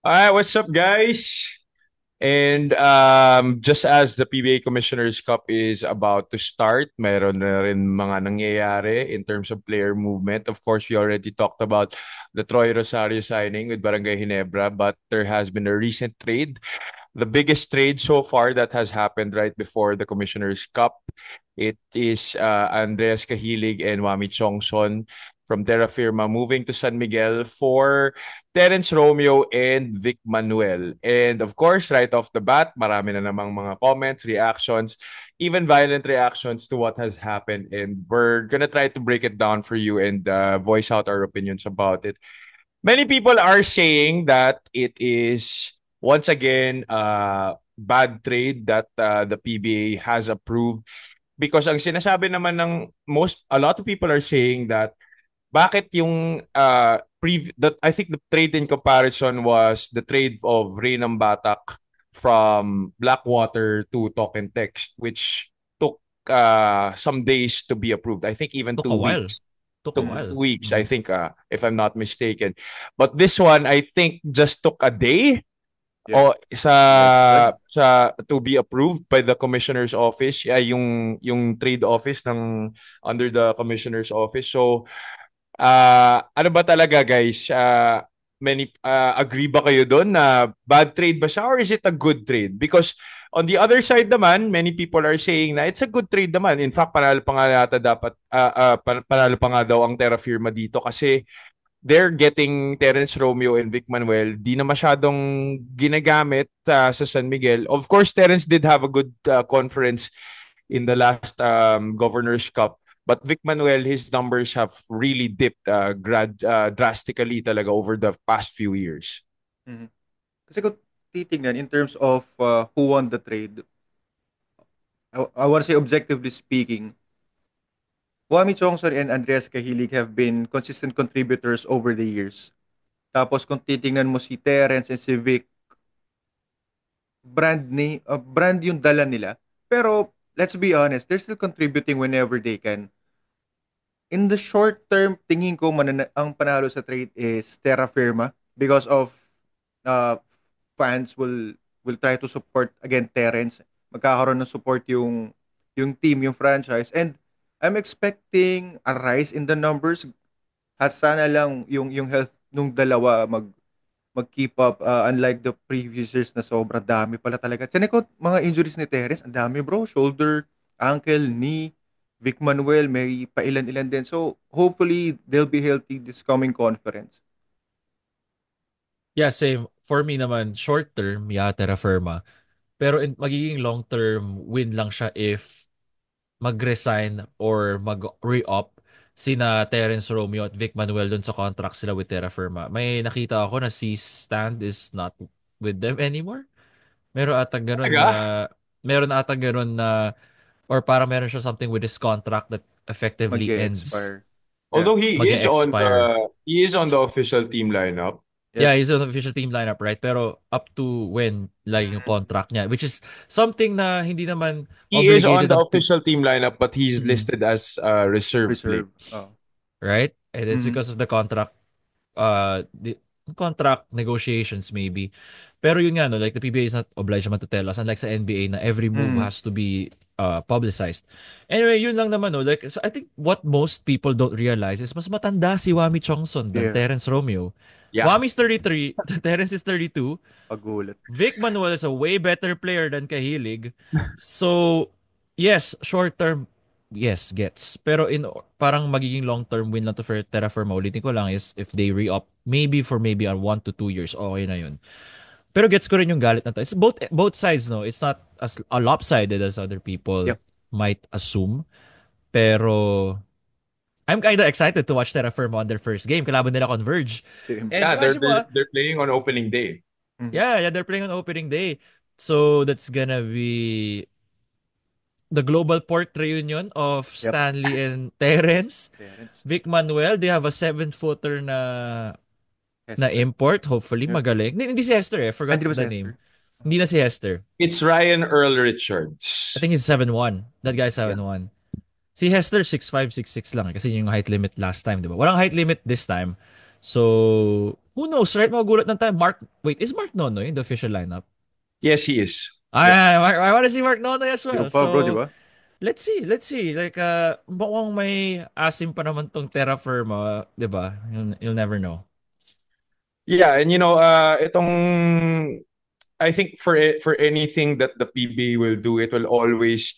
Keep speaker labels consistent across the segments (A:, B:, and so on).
A: All right, what's up, guys? And just as the PBA Commissioners Cup is about to start, meron na rin mga nangyayari in terms of player movement. Of course, we already talked about the Troy Rosario signing with Barangay Ginebra, but there has been a recent trade. The biggest trade so far that has happened right before the Commissioners Cup. It is Andreas Cahilig and Wami Chongson from Terra Firma moving to San Miguel for Terence Romeo and Vic Manuel. And of course, right off the bat, marami na namang mga comments, reactions, even violent reactions to what has happened. And we're gonna try to break it down for you and voice out our opinions about it. Many people are saying that it is once again bad trade that the PBA has approved because ang sinasabi naman ng a lot of people are saying that bakit yung that I think the trade in comparison was the trade of Reynam Batak from Blackwater to Talk and Text, which took some days to be approved. I think even
B: Took
A: two
B: a while.
A: weeks.
B: Took a
A: Took
B: while.
A: 2 weeks, I
B: Mhm.
A: think, if I'm not mistaken. But this one, I think, just took a day
C: Yeah,
A: o
C: less than.
A: sa to be approved by the commissioner's office, yung trade office ng under the commissioner's office. So ano ba talaga, guys? Many agree ba kayo doon na bad trade ba siya or is it a good trade? Because on the other side naman, many people are saying na it's a good trade naman. In fact, panalo pa nga yata dapat panalo pa nga daw ang Terra Firma dito kasi they're getting Terence Romeo and Vic Manuel. Di na masyadong ginagamit sa San Miguel. Of course, Terence did have a good conference in the last Governor's Cup. But Vic Manuel, his numbers have really dipped drastically talaga over the past few years.
C: Mhm. Kasi kung titignan in terms of who won the trade, I want to say objectively speaking, Wami Chongson and Andreas Cahilig have been consistent contributors over the years. Tapos kung titingnan mo si Terence and si Vic, brand yung dala nila. Pero let's be honest, they're still contributing whenever they can. In the short term, tingin ko ang panalo sa trade is Terra Firma because of uh, fans will try to support again Terence. Magkakaroon ng support yung team, yung franchise. And I'm expecting a rise in the numbers. Sana lang yung health nung dalawa mag-keep up, unlike the previous years na sobrang dami pala talaga. Tiyan ko, mga injuries ni Terence, ang dami bro. Shoulder, ankle, knee, Vic Manuel, may pailan-ilan din. So, hopefully, they'll be healthy this coming conference.
B: Yeah, same. For me naman, short term, yeah, terra firma. Pero magiging long term win lang siya if mag-resign or mag-re-up sina Terence Romeo at Vic Manuel dun sa contract sila with Terra Firma. May nakita ako na si Stand is not with them anymore. Meron ata ganun na
A: Talaga?
B: meron ata ganun na or parang meron siya something with his contract that effectively ends
C: Mag-expire. Yeah.
A: Although
B: mag-expire.
A: he is on the official team lineup.
C: Yep.
B: Yeah, he's on the official team lineup, right? Pero up to when like yung contract niya, which is something na hindi naman
A: He is on
B: obligated
A: the
B: ng
A: official team lineup, but he's
B: Mhm.
A: listed as a reserve plate.
C: Reserve. Oh.
B: Right? And it's
C: Mhm.
B: because of the the contract negotiations maybe. Pero yun nga no, like the PBA is not obliged naman to tell us unlike sa NBA na every move
C: Mhm.
B: has to be publicized. Anyway, yun lang naman no, like so I think what most people don't realize is mas matanda si Wami Chongson than
C: Yeah.
B: Terence Romeo.
A: Yeah.
B: Wami's 33, Terence is 32.
C: Pagulat.
B: Vic Manuel is a way better player than Kahilig. So, yes, short term, yes, gets. Pero parang magiging long term win lang to for Terraform. Ulitin ko lang is if they re-up, maybe for maybe 1 to 2 years, okay na yun. Pero gets ko rin yung galit na to. It's both sides, no? It's not as a lopsided as other people
C: Yep.
B: might assume. Pero I'm kinda excited to watch Terraform on their first game. Kalaban nila Converge.
C: Same.
B: And
A: Yeah,
B: imagine mo,
A: they're playing on opening day.
C: Mhm.
B: yeah, they're playing on opening day. So that's gonna be the global port reunion of
C: Yep.
B: Stanley and Terence.
C: Terence.
B: Vic Manuel, they have a 7-footer na
C: Hester.
B: import. Hopefully,
C: Yep.
B: magaling. Hindi si Hester eh. I
C: Ah,
B: forgot
C: hindi ba si
B: the
C: Hester?
B: name. Hindi na si Hester.
A: It's Ryan Earl
B: I
A: Richards.
B: think he's 7'1". That guy's
C: Yeah.
B: 7'1". Si Hester, 6'5", 6'6" lang eh. Kasi yung height limit last time, di ba? Walang height limit this time. So, Who knows, right? Magugulat ng time. Wait, is Mark Nonoy in the official lineup?
A: Yes, he is.
C: Yes.
B: I want to see Mark Nonoy as
C: Sino
B: well.
C: pa, bro, di
B: So,
C: ba?
B: let's see. Let's see. Like, mukhang may asim pa naman tong Terra Firma, di ba? You'll never know.
A: Yeah, and itong I think for anything that the PBA will do, it will always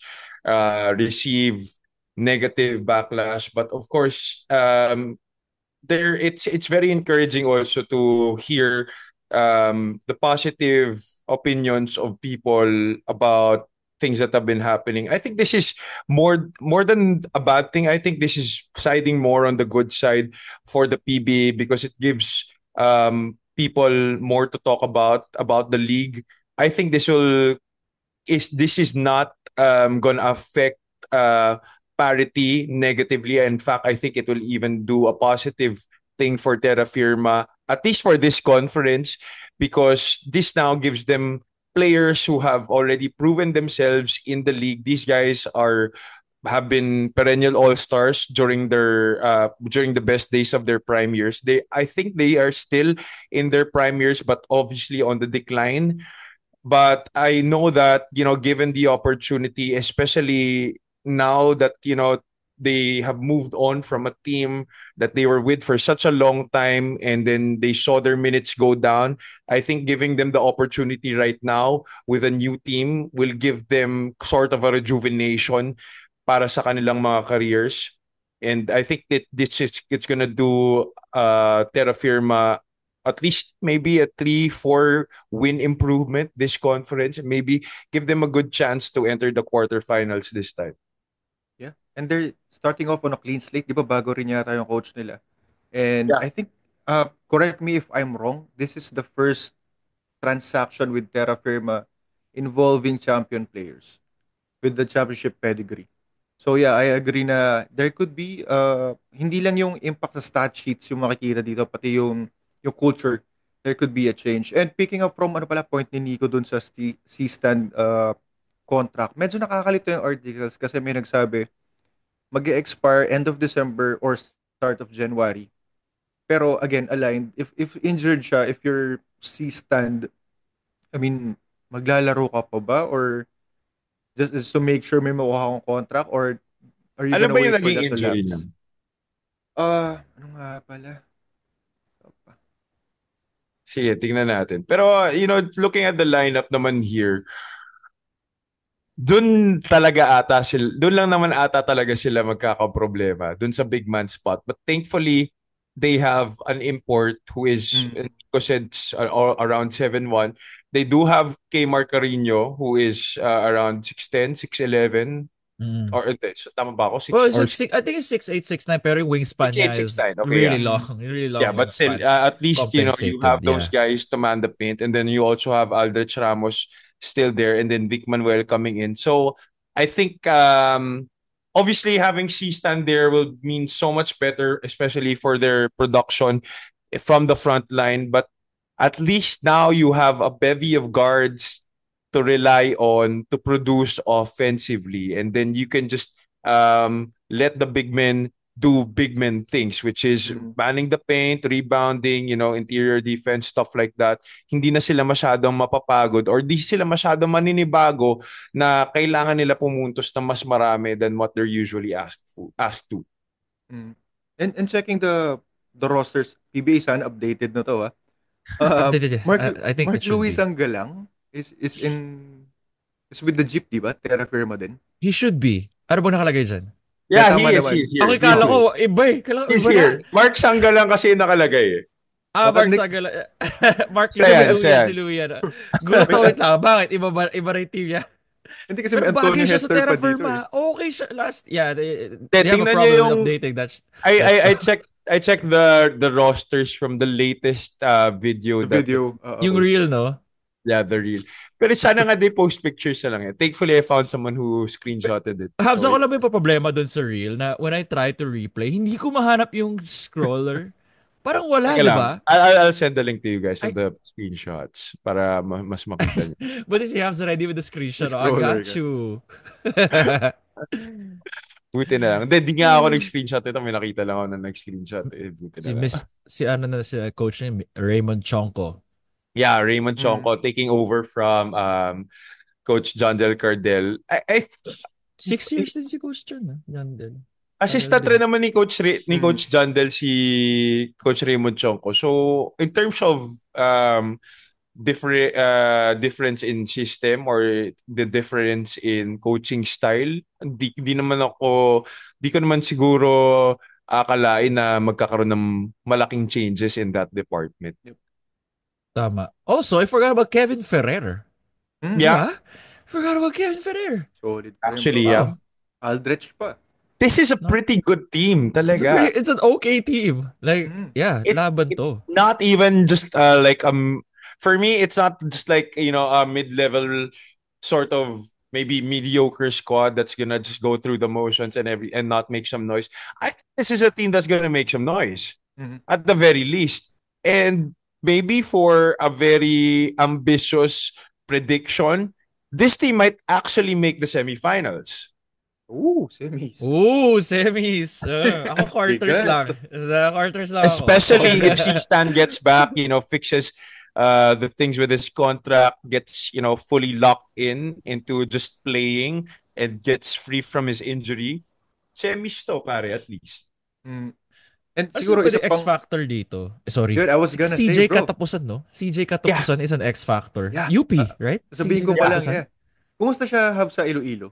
A: receive negative backlash. But of course, it's very encouraging also to hear the positive opinions of people about things that have been happening. I think this is more than a bad thing. I think this is siding more on the good side for the PBA because it gives people more to talk about the league. I think this is not gonna affect uh, parity negatively. In fact, I think it will even do a positive thing for Terra Firma, at least for this conference, because this now gives them players who have already proven themselves in the league. These guys have been perennial all stars during the best days of their prime years. I think they are still in their prime years, but obviously on the decline. But I know that, given the opportunity, especially now that, they have moved on from a team that they were with for such a long time and then they saw their minutes go down. I think giving them the opportunity right now with a new team will give them sort of a rejuvenation para sa kanilang mga careers. And I think that it's gonna do Terra Firma at least maybe a 3-4 win improvement this conference, and maybe give them a good chance to enter the quarterfinals this time.
C: Yeah. And they're starting off on a clean slate. Di ba bago rin yata yung coach nila? And
A: Yeah.
C: I think, correct me if I'm wrong, this is the first transaction with Terra Firma involving champion players with the championship pedigree. So yeah, I agree na there could be hindi lang yung impact sa stat sheets yung makikita dito pati yung culture, there could be a change. And picking up from point ni Nico dun sa C-stand contract, medyo nakakalito yung articles kasi may nagsabi mag-expire end of December or start of January. Pero again, aligned, if injured siya, if your C-stand, I mean, maglalaro ka pa ba or just to make sure may makuha kang contract or are you
A: Ano
C: gonna
A: ba yung
C: wait for
A: naging
C: that to
A: injury niya?
C: lapse? Ano nga pala?
A: Sige, tingnan natin. Pero, looking at the lineup naman here, doon lang naman ata talaga sila magkakaproblema, doon sa big man spot. But thankfully, they have an import who is, Nico said, around 7'1". They do have Kmar Carino, who is around 6'10", 6'11". Or hindi, so, tama ba ako?
B: Well, I think it's 6'8", 6'9", pero yung wingspan niya
A: 6'8",
B: is
A: 6'9". Okay,
B: really
A: yeah.
B: long. Really long
A: Yeah, but still,
B: wingspan.
A: at least, you
B: Compensated,
A: have those
B: yeah.
A: guys to man the paint. And then you also have Aldrich Ramos still there. And then Vic Manuel coming in. So, I think, obviously, having C-Stand there will mean so much better, especially for their production from the front line. But at least now you have a bevy of guards to rely on to produce offensively. And then you can just let the big men do big men things, which is manning the paint, rebounding, interior defense, stuff like that. Hindi na sila masyadong mapapagod or di sila masyadong maninibago na kailangan nila pumuntos na mas marami than what they're usually asked to.
C: And checking the rosters, PBA sana updated na to
B: Updated, I think
C: Mark
B: it should
C: Luis
B: be.
C: Anggalang is with the Jeep, di ba? Terra Firma din.
B: He should be. Ano ba nakalagay dyan?
A: Yeah,
C: Tama
A: he
C: naman.
A: is here.
B: Ako kala ko, iba eh. Kailangan
A: He's
B: iba
A: here.
B: na.
A: Mark Sangga lang kasi nakalagay eh.
B: Mark Sagala. Mark
A: Siya yan.
B: si Luyan. Gulat ako, wait lang. Bakit? Iba na yung team niya.
C: Hindi kasi
B: Pero
C: may Antonio
B: bagay siya sa
C: Hester
B: Terra
C: pa dito
B: Firma. Okay siya last. Yeah, they have a
A: tingnan
B: problem
A: niyo
B: with
A: yung
B: updating that.
A: I checked the rosters from the latest video.
C: The video.
B: Yung real, no?
A: Yeah, the real. Pero sana nga they post pictures na lang eh. Thankfully, I found someone who screenshotted it.
B: Habs ako lang may problema dun sa reel na when I try to replay, hindi ko mahanap yung scroller. Parang wala, di ba?
A: I'll send the link to you guys of the screenshots para mas makita niyo.
B: But if you have already with the screenshot, I got you.
A: Buti na lang. Hindi nga ako
B: Hmm.
A: nag-screenshot ito. May nakita lang ako na nag-screenshot. Buti na lang.
B: Si coach niya, Raymond Chonko.
A: Yeah, Raymond
C: Mm.
A: Chonko taking over from Coach John Del Cardel.
B: 6 years din si coach dyan, John Del.
A: Assistant
B: Tagal
A: rin
B: din.
A: naman ni Coach John Del si Coach Raymond Chonko. So, in terms of difference in system or the difference in coaching style, di ko naman siguro akalain na magkakaroon ng malaking changes in that department.
B: Tama. Also, I forgot about Kevin Ferrer.
C: Mm.
A: Yeah.
B: Diba? Forgot about Kevin Ferrer.
C: Solid pa rin,
A: Actually,
C: bro.
A: yeah.
C: Aldrich pa.
A: This is a pretty good team talaga.
B: It's an okay team. Like, yeah, laban
A: It's
B: to.
A: not even just for me, it's not just like, a mid-level sort of maybe mediocre squad that's gonna just go through the motions and not make some noise. I think this is a team that's gonna make some noise at the very least. And maybe for a very ambitious prediction, this team might actually make the semifinals.
C: Ooh, semis.
B: Semis. Ako quarters
C: Bigat.
B: lang. Quarters lang ako.
A: Especially if C-Stan gets back, fixes the things with his contract, gets, fully locked into just playing and gets free from his injury. Semis to, pare, at least.
C: Mm. And
B: Ano
C: siguro
B: pwede
C: isa pang
B: X-factor dito? Sorry.
C: Good, I was gonna
B: CJ
C: say, bro.
B: Katapusan, no? CJ Katapusan is an X-factor.
C: Yeah.
B: UP, right?
C: Sabihin
B: CJ
C: ko pa lang,
B: Katapusan.
C: yeah. Kumusta siya have sa Iloilo?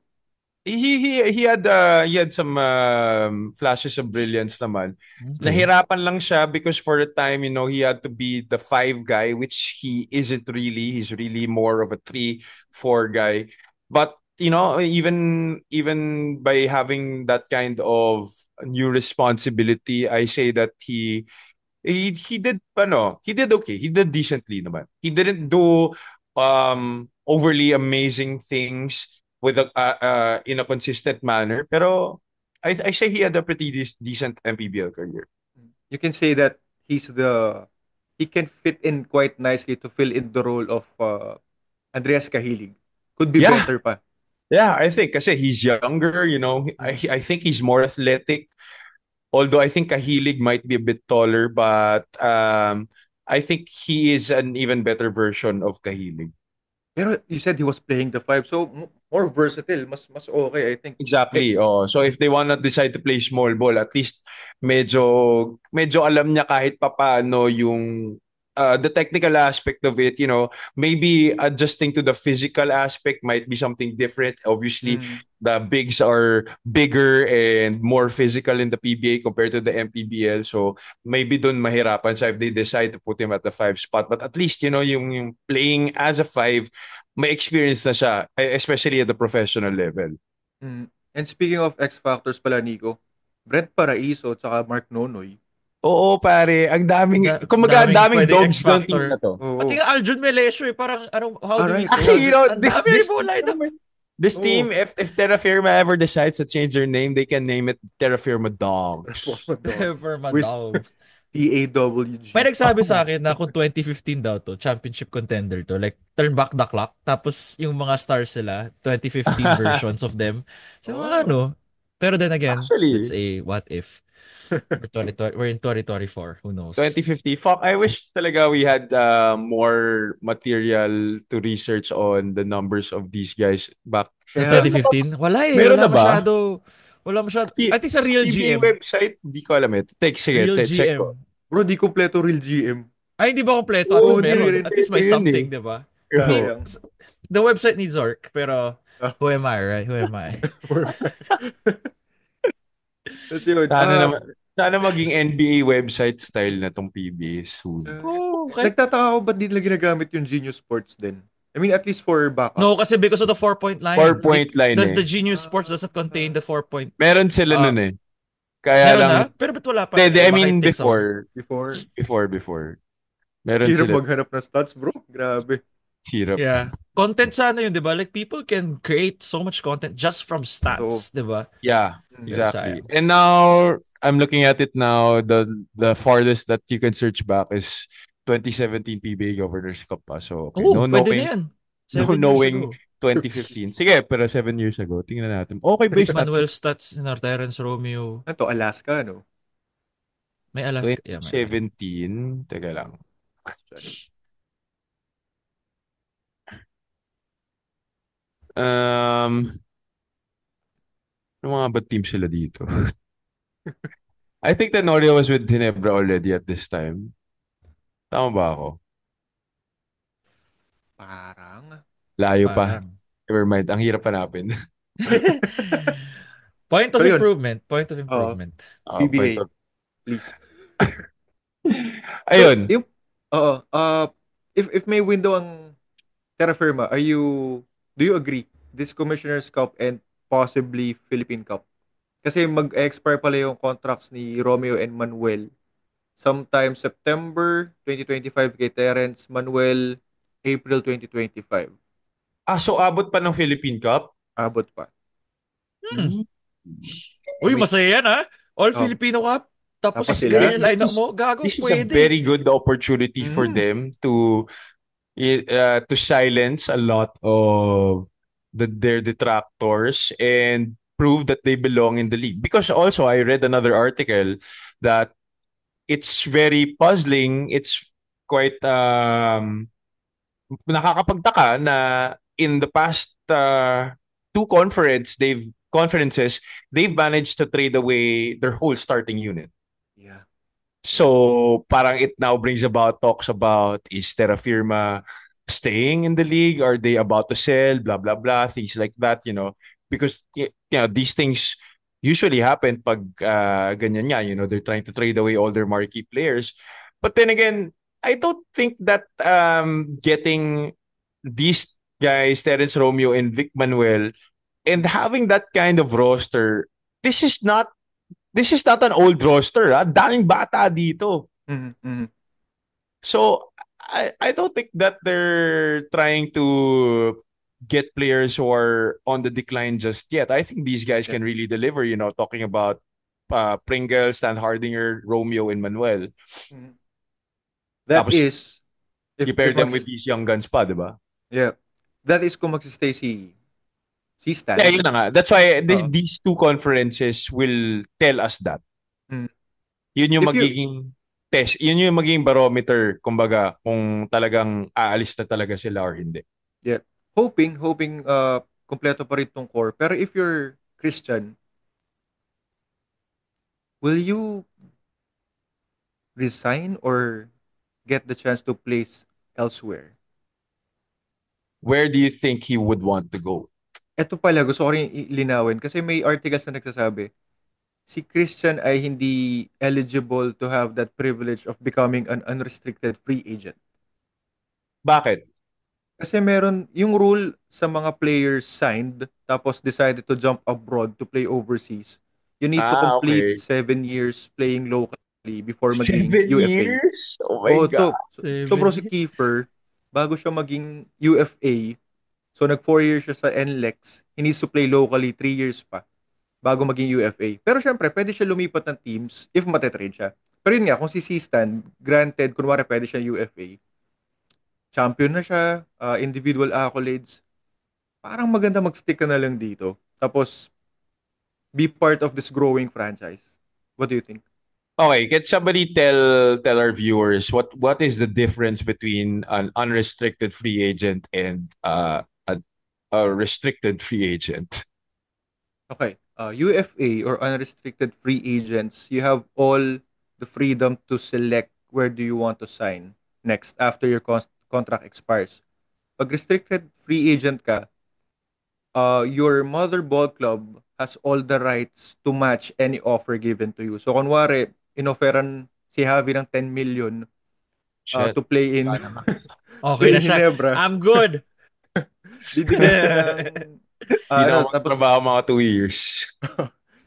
A: He had some flashes of brilliance naman.
B: Okay.
A: Nahirapan lang siya because for a time, he had to be the 5 guy, which he isn't really. He's really more of a 3-4 guy. But even by having that kind of new responsibility, I say that he did okay. He did decently naman. He didn't do overly amazing things with in a consistent manner, pero I say he had a pretty decent MPBL career.
C: You can say that he can fit in quite nicely to fill in the role of Andreas Cahilig. Could be
A: Yeah.
C: better pa.
A: Yeah, I think kasi he's younger, I think he's more athletic. Although I think Kahilig might be a bit taller, but I think he is an even better version of Kahilig.
C: Pero you said he was playing the 5, so more versatile, mas okay, I think.
A: Exactly. So if they wanna decide to play small ball, at least medyo alam niya kahit papaano yung the technical aspect of it, maybe adjusting to the physical aspect might be something different. Obviously, the bigs are bigger and more physical in the PBA compared to the MPBL. So maybe dun mahirapan siya if they decide to put him at the 5 spot. But at least, yung playing as a 5, may experience na siya, especially at the professional level.
C: And speaking of X Factors pala, Nico, Brent Paraiso at saka Mark Nonoy.
A: Oo, pare. Ang daming
B: pwedeng
A: dogs doon
B: X-factor.
A: team na to.
B: Pati nga Aljun Melesio parang how do we say?
A: Actually,
B: Ang dami
A: this team, if Terra Firma ever decides to change their name, they can name it Terra Firma Dogs.
B: Firma
C: With
B: Dogs.
C: TAWG.
B: May nagsabi sa akin na kung 2015 daw to, championship contender to, like turn back the clock, tapos yung mga stars sila, 2015 versions of them. So pero then again,
A: Actually,
B: it's a what if. We're in 2024. Who knows?
A: 2050. Fuck, I wish talaga we had more material to research on the numbers of these guys back.
B: In 2015? Wala eh.
A: Meron na ba?
B: Wala masyado. I think sa Real
A: PBA
B: GM.
A: website, di ko alam eh. Sige,
B: Real
A: check
B: GM.
A: ko.
C: Bro, di kompleto Real GM.
B: Ay, hindi ba kompleto? At least meron. At least may
A: Yun
B: something,
A: eh.
B: di ba?
C: Yeah.
B: The website needs work, pero who am I, right? Who am I?
C: Kasi yun,
A: Sana maging NBA website style na tong PBA soon.
B: Okay.
C: Nagtataka ako ba't di nila ginagamit yung Genius Sports din? I mean, at least for backup.
B: No, kasi because of the 4-point line.
A: 4-point line
B: Does
A: eh.
B: the Genius Sports doesn't contain the 4-point?
A: Meron sila nun eh. Kaya
B: Meron
A: lang.
B: na? Pero ba't wala pa?
A: I
B: Baka
A: mean,
B: it takes a while.
A: before. Meron
C: Hirap
A: sila.
C: maghanap ng stats, bro. Grabe.
A: Hirap.
B: Yeah. Content sana yun, di ba? Like, people can create so much content just from stats, di ba?
A: Yeah, exactly.
B: Sayang.
A: And now, I'm looking at it now, the farthest that you can search back is 2017 PBA Governors Cup pa. So, okay.
B: Pwede na yan. 7 years
A: knowing
B: ago.
A: 2015. Sige, pero 7 years ago. Tingnan natin. Okay ba
B: Vic
A: yung stats?
B: Manuel stats ni Terence Romeo.
C: Ano to, Alaska, no?
B: May Alaska. Yeah, may Alaska.
A: 2017. Teka lang.
C: Sorry.
A: Um, ano mga ba team sila dito? I think Tenorio was with Ginebra already at this time. Tama ba ako?
C: Parang.
A: Layo pa.
B: Parang.
A: Never mind. Ang hirap hanapin.
B: Point of
C: So yun,
B: improvement. Point of
C: oo,
B: improvement.
A: Point
C: PBA,
A: of...
C: please. So,
A: Ayun.
C: yung, oo, if may window ang Terra Firma, do you agree? This Commissioner's Cup and possibly Philippine Cup. Kasi mag-expire pala yung contracts ni Romeo and Manuel. Sometime September 2025 kay Terence, Manuel April 2025.
A: So abot pa ng Philippine Cup?
C: Abot pa.
B: Hmm.
A: Hmm.
B: Uy, masaya yan ha. All
C: Oh,
B: Filipino Cup. Tapos
C: tapos sila?
B: ganyan yung lineup mo. Gago,
A: This is a
B: pwede.
A: very good opportunity for
C: Mhm.
A: them to silence a lot of their detractors and prove that they belong in the league. Because also I read another article that it's very puzzling. It's quite nakakapagtaka na in the past two conferences they've managed to trade away their whole starting unit.
C: Yeah.
A: So parang it now brings about talks about, is Terra Firma staying in the league? Are they about to sell? Blah blah blah, things like that. Because these things usually happen pag ganyan nga. They're trying to trade away all their marquee players. But then again, I don't think that getting these guys, Terence Romeo and Vic Manuel, and having that kind of roster, this is not an old roster. Daming bata dito.
C: Mhm, mhm.
A: So I don't think that they're trying to get players who are on the decline just yet. I think these guys
C: Yeah.
A: can really deliver. Talking about Pringle, Stan Hardinger, Romeo, and Manuel.
C: Mhm. That
A: Tapos
C: is
A: you pair them with these young guns pa, di ba?
C: yeah. That is kung magsistay si
A: Yeah,
C: Stan.
A: yun na nga. That's why
C: Oo.
A: these two conferences will tell us that.
C: Mm.
A: Yun yung
C: If you
A: magiging test. Yun yung magiging barometer, kumbaga, kung talagang aalis na talaga sila or hindi.
C: yeah, hoping kompleto pa rin tong core. Pero if you're Christian, will you resign or get the chance to place elsewhere?
A: Where do you think he would want to go?
C: Ito pala, gusto ko rin linawin kasi may articles na nagsasabi, si Christian ay hindi eligible to have that privilege of becoming an unrestricted free agent.
A: Bakit?
C: Kasi meron yung rule sa mga players signed tapos decided to jump abroad to play overseas. You need to complete
A: Okay.
C: 7 years playing locally before maging
A: 7
C: UFA.
A: years? Oh my
C: Oh,
A: God.
C: so bro, si Kiefer, bago siya maging UFA, so nag 4 years siya sa NLEX, he needs to play locally 3 years pa bago maging UFA. Pero syempre, pwede siya lumipat ng teams if matetrade siya. Pero yun nga, kung si C-Stan, granted, kunwari pwede siya UFA, champion na siya, individual accolades, parang maganda mag-stick ka na lang dito. Tapos, be part of this growing franchise. What do you think?
A: Okay, can somebody tell our viewers what is the difference between an unrestricted free agent and a restricted free agent?
C: Okay. UFA or unrestricted free agents, you have all the freedom to select where do you want to sign next after your contract expires. Pag restricted free agent ka, your mother ball club has all the rights to match any offer given to you. So, kunwari, inofferan si Javi ng 10 million
A: Shit.
C: to play in
A: Wala naman.
B: Okay na siya.
C: Ginebra.
B: I'm good.
C: Bibigyan siya ng
A: Hindi na ako
C: tapos
A: magtrabaho mga 2 years.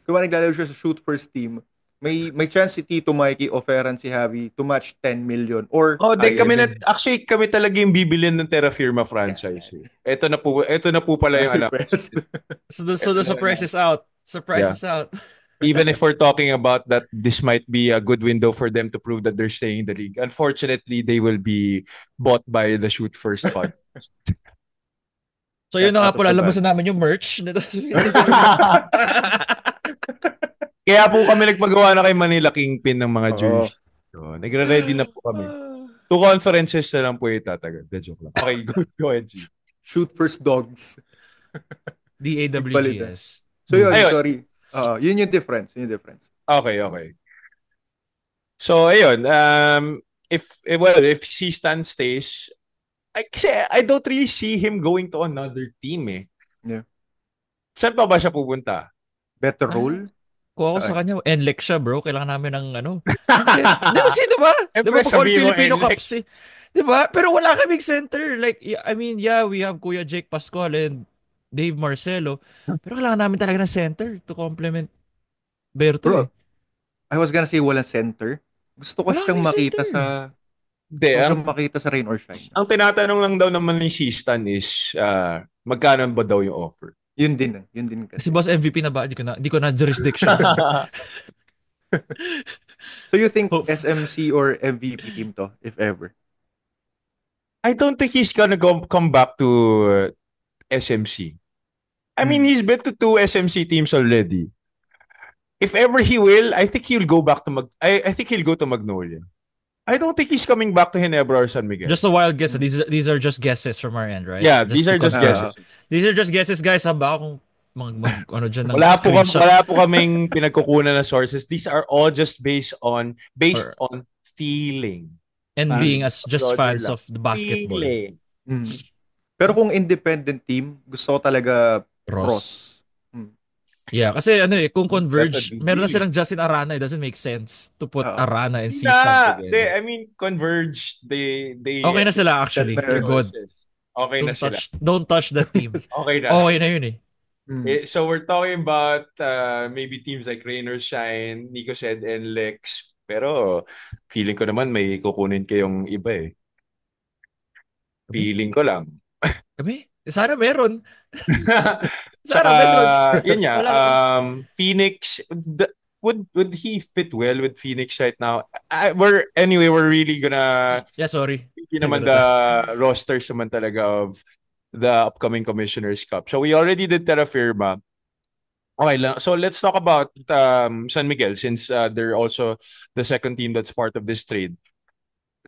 C: kung naglalaro siya sa shoot first team, may chance si Tito Mikey offeran si Javi to match 10 million or
A: Oh, de kami
C: even
A: actually kami talaga yung bibilin ng Terra Firma franchise. Ito na po pala yung alam.
C: request.
B: So the surprise is out. Surprise is out.
A: Even if we're talking about that this might be a good window for them to prove that they're staying in the league. Unfortunately, they will be bought by the Shoot First pod.
B: So yun na nga
C: Out of
B: pala,
C: the bag.
B: labasan namin yung merch.
A: Kaya po kami nagpagawa na kay Manila Kingpin ng mga
C: Oo.
A: jersey. So, nagre-ready na po kami. 2 conferences na lang po itatagal. The joke lang. Okay, go ahead, G.
C: Shoot first dogs. Nagpalit na.
B: DAWGS.
C: So yun,
A: Ayun.
C: sorry. Yun yung difference. Yun yung difference.
A: Okay. So, ayun. If C-Stan stays, I don't really see him going to another team eh.
C: Yeah.
A: Saan pa ba siya pupunta?
C: Better role?
B: Kung ako sa
C: Saan?
B: kanya, NLEX siya bro. Kailangan namin ng ano. Di ba, di ba? Di
A: Siyempre,
B: ba pag all
A: sabihin mo,
B: Filipino
A: NLEX.
B: Cups eh. Di ba? Pero wala kaming center. Like, I mean, yeah, we have Kuya Jake Pascual and Dave Marcelo. Pero kailangan namin talaga ng center to complement Berto eh.
C: Bro, I was gonna say walang center. Gusto ko
B: Wala
C: siyang
B: kaming
C: makita
B: center.
A: Hindi,
C: Gusto ko
A: ang,
C: siyang makita sa Rain or Shine.
A: ang tinatanong lang daw naman ni C-Stan is, magkano ba daw yung offer?
C: Yun din
B: Si
C: kasi.
B: Boss MVP na ba? Hindi ko na jurisdiction.
C: So you think
B: Oh.
C: SMC or MVP team to, if ever?
A: I don't think he's gonna come back to SMC. I mean, he's been to 2 SMC teams already. If ever he will, I think he'll go back to I think he'll go to Magnolia. I don't think he's coming back to Ginebra or San Miguel.
B: Just a wild guess. These are just guesses from our end, right?
A: Yeah, these are
B: to
A: just
B: confirm.
A: guesses.
B: These are just guesses, guys. Haba akong ano dyan ng
A: Wala
B: screenshot.
A: po kaming pinagkukunan na sources. These are all just based on feeling.
B: And being as just
A: Roger
B: fans
A: lang.
B: of the basketball.
A: Feeling.
C: Pero kung independent team, gusto ko talaga
B: Ross.
C: Ross.
B: Yeah, kasi kung Converge,
A: Definitely.
B: meron na silang Justin Arana. It doesn't make sense to put Arana and
A: Hindi
B: C-Stan together.
A: I mean, Converge, they
B: Okay na sila actually. They're good.
A: Okay na sila.
B: Don't touch that team.
A: Okay na.
B: Okay na yun eh.
A: So we're talking about maybe teams like Rain or Shine, Nico said, and Lex. Pero feeling ko naman may kukunin kayong iba eh. Feeling ko lang.
B: Kami? Sana meron.
A: Saka, yun nga,
B: Wala.
A: Phoenix, would he fit well with Phoenix right now? We're really gonna
B: Yeah, sorry.
A: hindi naman the rosters naman talaga of the upcoming Commissioner's Cup. So we already did Terra Firma. Okay lang. So let's talk about San Miguel since they're also the second team that's part of this trade.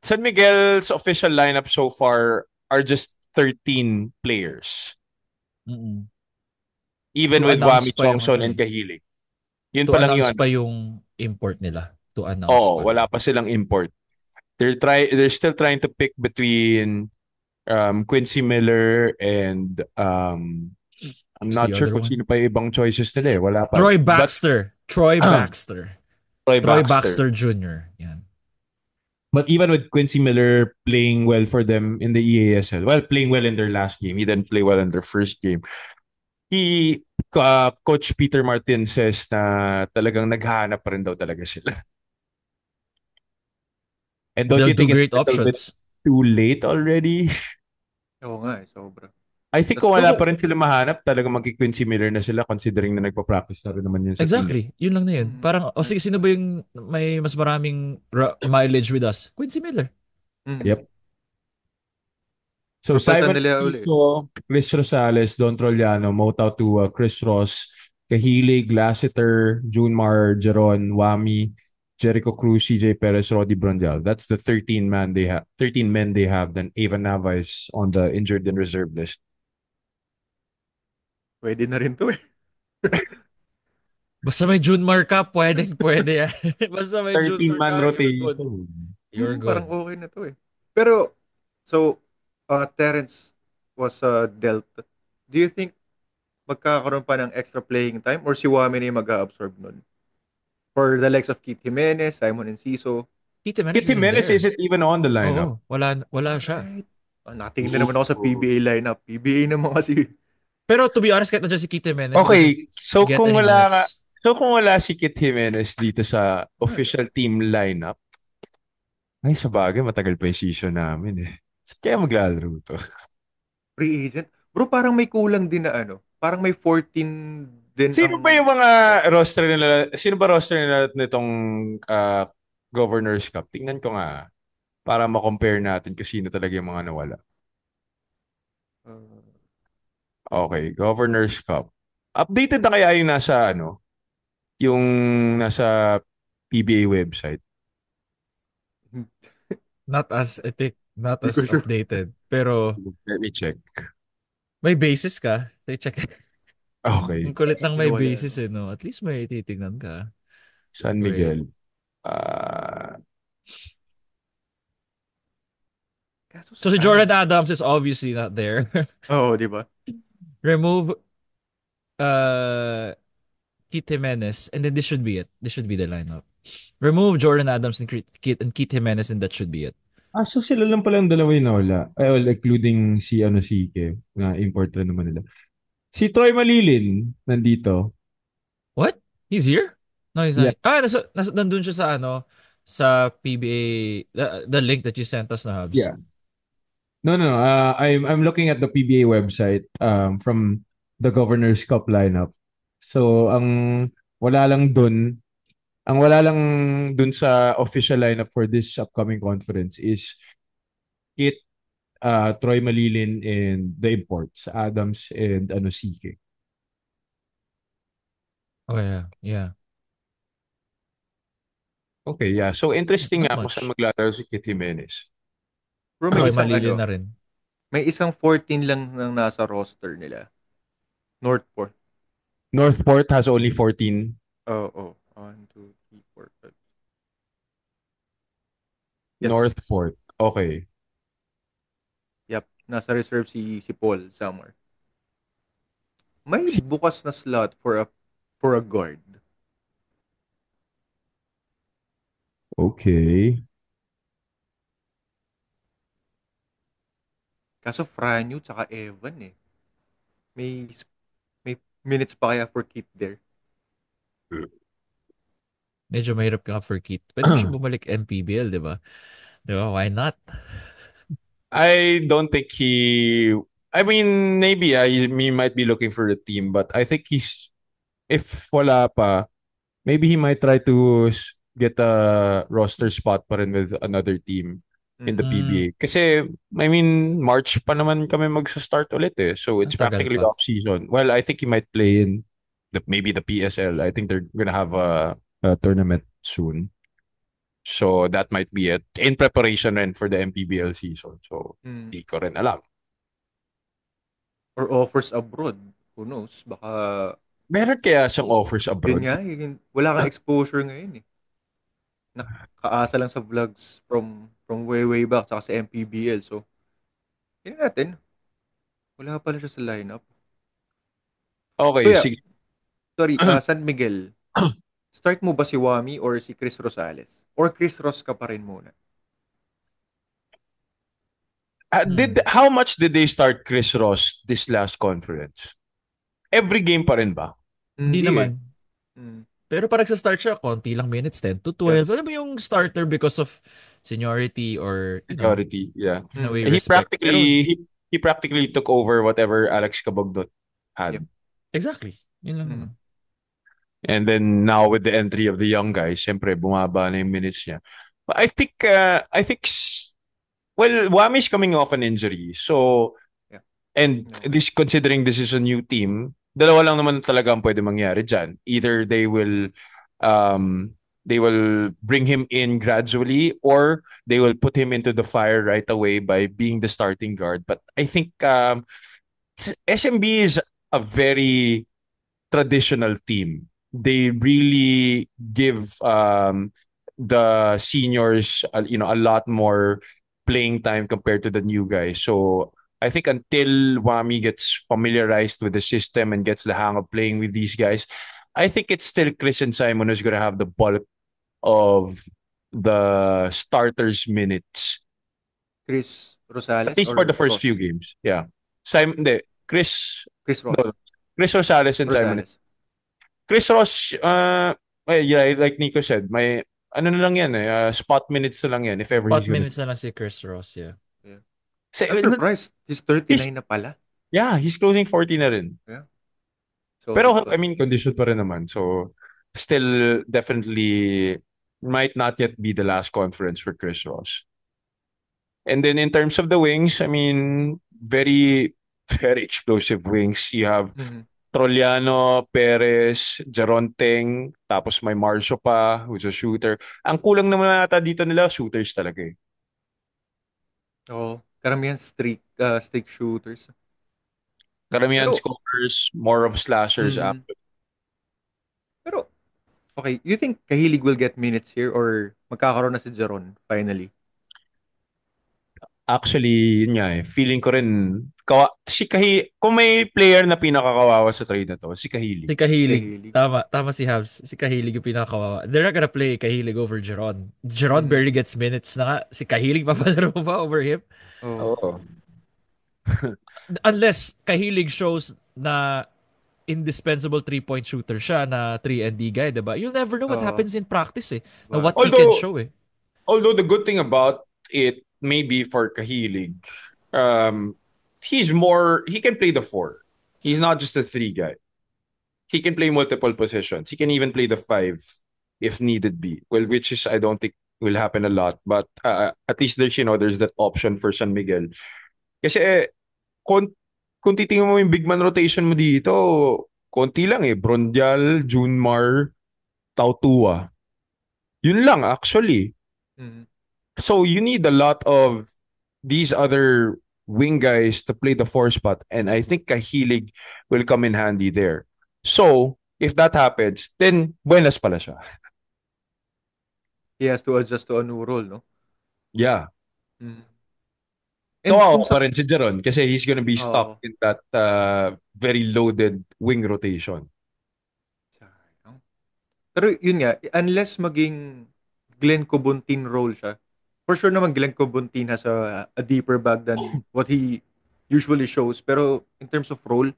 A: San Miguel's official lineup so far are just 13 players.
B: Mm-mm.
A: Even
B: To
A: with
B: announce
A: Wami
B: pa yung
A: Chongson and Kahili. Yun
B: To
A: pa lang
B: announce
A: yun.
B: pa yung import nila. To announce
A: Oh,
B: pa.
A: wala pa silang import. They're still trying to pick between Quincy Miller and I'm not
B: the
A: sure
B: other
A: kung
B: one?
A: sino pa yung ibang choices nila eh. Wala pa.
B: Troy Baxter. Troy Baxter Jr. Yan.
A: But even with Quincy Miller playing well for them in the EASL, playing well in their last game, he didn't play well in their first game. Coach Peter Martin says na talagang naghahanap pa rin daw talaga sila. And don't you
B: They'll do
A: think it's
B: great
A: a little bit
B: options.
A: too late already?
C: Oo nga sobra.
A: I think
C: Tas
A: kung wala
C: kung-
A: pa rin sila mahanap, talagang magki-Quincy Miller na sila considering na nagpa-practice na rin naman yun sa team.
B: Exactly. Yun lang na yun. Parang, sige, sino ba yung may mas maraming mileage with us? Quincy Miller.
A: Yep. So,
C: Papalitan
A: Simon
C: nila ulit.
A: Siso, Chris Rosales, Don Trollano, Mota to Chris Ross, Kahilig, Lassiter, Junmar, Jeron, Wami, Jericho Cruz, CJ Perez, Roddy Brondel. That's the 13 men they have. Then Evan Nava is on the injured and reserve list.
C: Pwede na rin to eh.
B: Basta may Junmar ka, pwede yan. Basta may
A: 13-man
B: Junmar ka,
A: rotation.
B: you're good.
C: Parang okay na to eh. Pero, so, Terrence was dealt. Do you think magkakaroon pa ng extra playing time or si Wami na yung mag-absorb nun? For the likes of Keith Jimenez, Simon Enciso.
B: Keith
A: Jimenez isn't even on the lineup.
B: Wala siya.
C: Natingin na naman ako sa PBA lineup. PBA naman kasi.
B: Pero to be honest, kahit nandiyan si Keith Jimenez,
A: Okay, so
B: get
A: kung
B: any
A: wala
B: minutes.
A: kung wala si Kit Jimenez dito sa official team lineup, ay sa bagay, matagal pa yung season namin eh. Kaya maglalaro to.
C: Free agent. Bro, parang may kulang din na Parang may 14 din.
A: Sino ba yung mga roster nila? Sino ba roster nila nitong Governor's Cup? Tingnan ko nga para ma-compare natin kung sino talaga yung mga nawala. Okay, Governor's Cup. Updated na kaya yung nasa yung nasa PBA website?
B: Not as, I think, not
C: Hindi ko
B: as
C: sure.
B: updated. Pero
A: Let me check.
B: may basis ka. Check.
A: Okay,
B: Ang kulit ng may
C: Wala,
B: basis
C: no?
B: no. At least may titignan ka.
A: San
B: Wait.
A: Miguel. Ah,
C: Kaso
B: So si
C: saan?
B: Jordan Adams is obviously not there.
C: Oo, di ba?
B: Remove uh Keith Jimenez and then this should be it. This should be the lineup. Remove Jordan Adams and Keith Jimenez and that should be it.
A: so sila lang pala yung dalawa yung nawala. Ay, well, including si Ike, na import rin naman nila. Si Troy Malilin, nandito.
B: What? He's here? No, he's
A: Yeah.
B: not. Nandun siya sa sa PBA, the link that you sent us na Hubs.
A: Yeah. No. I'm looking at the PBA website from the Governor's Cup lineup. So, wala lang dun, ang wala lang dun sa official lineup for this upcoming conference is Kit, Troy Malilin, and the imports, Adams and Sike.
B: Oh yeah, yeah.
A: Okay, yeah. So, interesting
B: Not
A: nga kung saan
B: much.
A: maglalaro si Kit Jimenez.
C: Bro, may
B: Troy
C: isang
B: Malilin na rin.
C: may isang 14 lang nang nasa roster nila. Northport.
A: Northport has only 14.
C: Oo. 1, 2, 3, 4, 5. Yes.
A: Northport. Okay.
C: Yep. Nasa reserve si Paul somewhere. May
A: Si-
C: bukas na slot for a guard.
A: Okay.
C: Kaso Franyu tsaka Evan eh. May may minutes pa kaya for Kit there.
B: Medyo mahirap ka for Keith. Pwede mo siya bumalik MPBL, di ba? Di ba? Why not?
A: I don't think I mean, maybe he might be looking for a team, but I think if wala pa, maybe he might try to get a roster spot pa rin with another team in the
C: Mm.
B: Mm,
A: PBA. Kasi, I mean, March pa naman kami magsa-start ulit eh. So,
B: ang
A: it's
B: tagal
A: practically
B: pa.
A: off-season. Well, I think he might play in maybe the PSL. I think they're gonna have a tournament soon. So, that might be it. In preparation rin for the MPBL season. So,
C: Mm.
A: di ko rin alam.
C: Or offers abroad. Who knows? Baka
A: Meron kaya siyang offers
C: yun
A: abroad?
C: nga, wala kang exposure ngayon eh. Nakaasa lang sa vlogs from way back saka sa MPBL. So, yun natin. Wala pala siya sa lineup.
A: Okay,
C: Kuya,
A: sige.
C: sorry, San Miguel. Start mo ba si Wami or si Chris Rosales? Or Chris Ross ka pa rin muna?
A: How much did they start Chris Ross this last conference? Every game pa rin ba?
B: Hindi
C: Hindi
B: naman.
C: eh. Mm.
B: Pero parang sa start siya, konti lang minutes, 10 to
C: Yeah.
B: 12. Alam mo yung starter because of seniority or,
A: Security, yeah.
B: in a way,
A: He
B: respect. Pero,
A: he practically took over whatever Alex Cabogdon had.
C: Yep.
B: exactly. Yun lang
C: Mm.
B: naman.
A: And then now with the entry of the young guys, siyempre bumaba na yung minutes niya. But I think well, Wami's coming off an injury. So,
C: Yeah.
A: and
C: No.
A: considering this is a new team, dalawa lang naman talaga ang pwede mangyari dyan. Either they will bring him in gradually or they will put him into the fire right away by being the starting guard. But I think SMB is a very traditional team. They really give the seniors, a lot more playing time compared to the new guys. So I think until Wami gets familiarized with the system and gets the hang of playing with these guys, I think it's still Chris and Simon who's going to have the bulk of the starters minutes,
C: Chris
A: at
C: Rosales
A: least for the
C: or
A: first
C: Ross?
A: few games. Yeah. Simon, hindi.
C: Chris Ross.
A: No, Chris Rosales and Simon.
C: Rosales.
A: Chris Ross, yeah, like Nico said, may ano na lang yan spot minutes na lang yan if ever
B: Spot
A: he's gonna.
B: minutes na lang si Chris Ross, yeah.
C: Yeah.
A: Say,
C: I'm surprised. He's 39 na pala.
A: yeah, he's closing 40 na rin.
C: Yeah. So,
A: Pero I mean, condition pa rin naman. So still definitely might not yet be the last conference for Chris Ross. And then in terms of the wings, I mean, very very explosive wings. You have
C: Mhm.
A: Troliano, Perez, Geronteng, tapos may Marcio pa, who's a shooter. Ang kulang naman nata dito nila, shooters talaga eh.
C: Oo. Karamihan streak shooters.
A: Karamihan
C: Pero,
A: scorers, more of slashers
C: mhm.
A: actually.
C: Pero, okay, you think Kahilig will get minutes here or magkakaroon na si Jeron finally?
A: Actually, yun nga eh. Feeling ko rin, kung may player na pinakakawawa sa trade na to, si
B: Si
A: Kahilig.
B: Kahilig.
C: Kahilig.
B: Tama si Habs. Si Kahilig yung pinakawawa. They're not gonna play Kahilig over Jeron. Jeron
C: Mhm.
B: barely gets minutes na nga. Si Kahilig papalaro mo ba over him?
C: Oo.
A: Oo.
B: Unless Kahilig shows na indispensable three-point shooter siya na 3 and D guy, diba? You'll never know what
C: Oo.
B: happens in practice eh. Na
C: Diba?
B: what he can
A: Although,
B: show eh.
A: although the good thing about it, maybe for Kahilig, um, he can play the four. He's not just a three guy. He can play multiple positions. He can even play the five if needed be. Well, which is I don't think will happen a lot, but at least there's that option for San Miguel. Kasi kung, kung titingnan mo yung big man rotation mo dito, konti lang eh. Brondial, Junmar, Tautua. Yun lang actually.
C: Mhm.
A: So you need a lot of these other wing guys to play the four spot, and I think Kahilig will come in handy there. So if that happens, then buenas pala siya.
C: He has to adjust to a new role, no?
A: Yeah.
C: Mhm. And
A: Kawawa
C: kung
A: pa
C: sa...
A: rin si Jeron kasi he's gonna be stuck
C: Oo.
A: in that very loaded wing rotation.
C: Sayang. Pero yun nga, unless maging Glenn Cobontin role siya, for sure naman Glenn Cobontin has a deeper bag than what he usually shows. Pero in terms of role,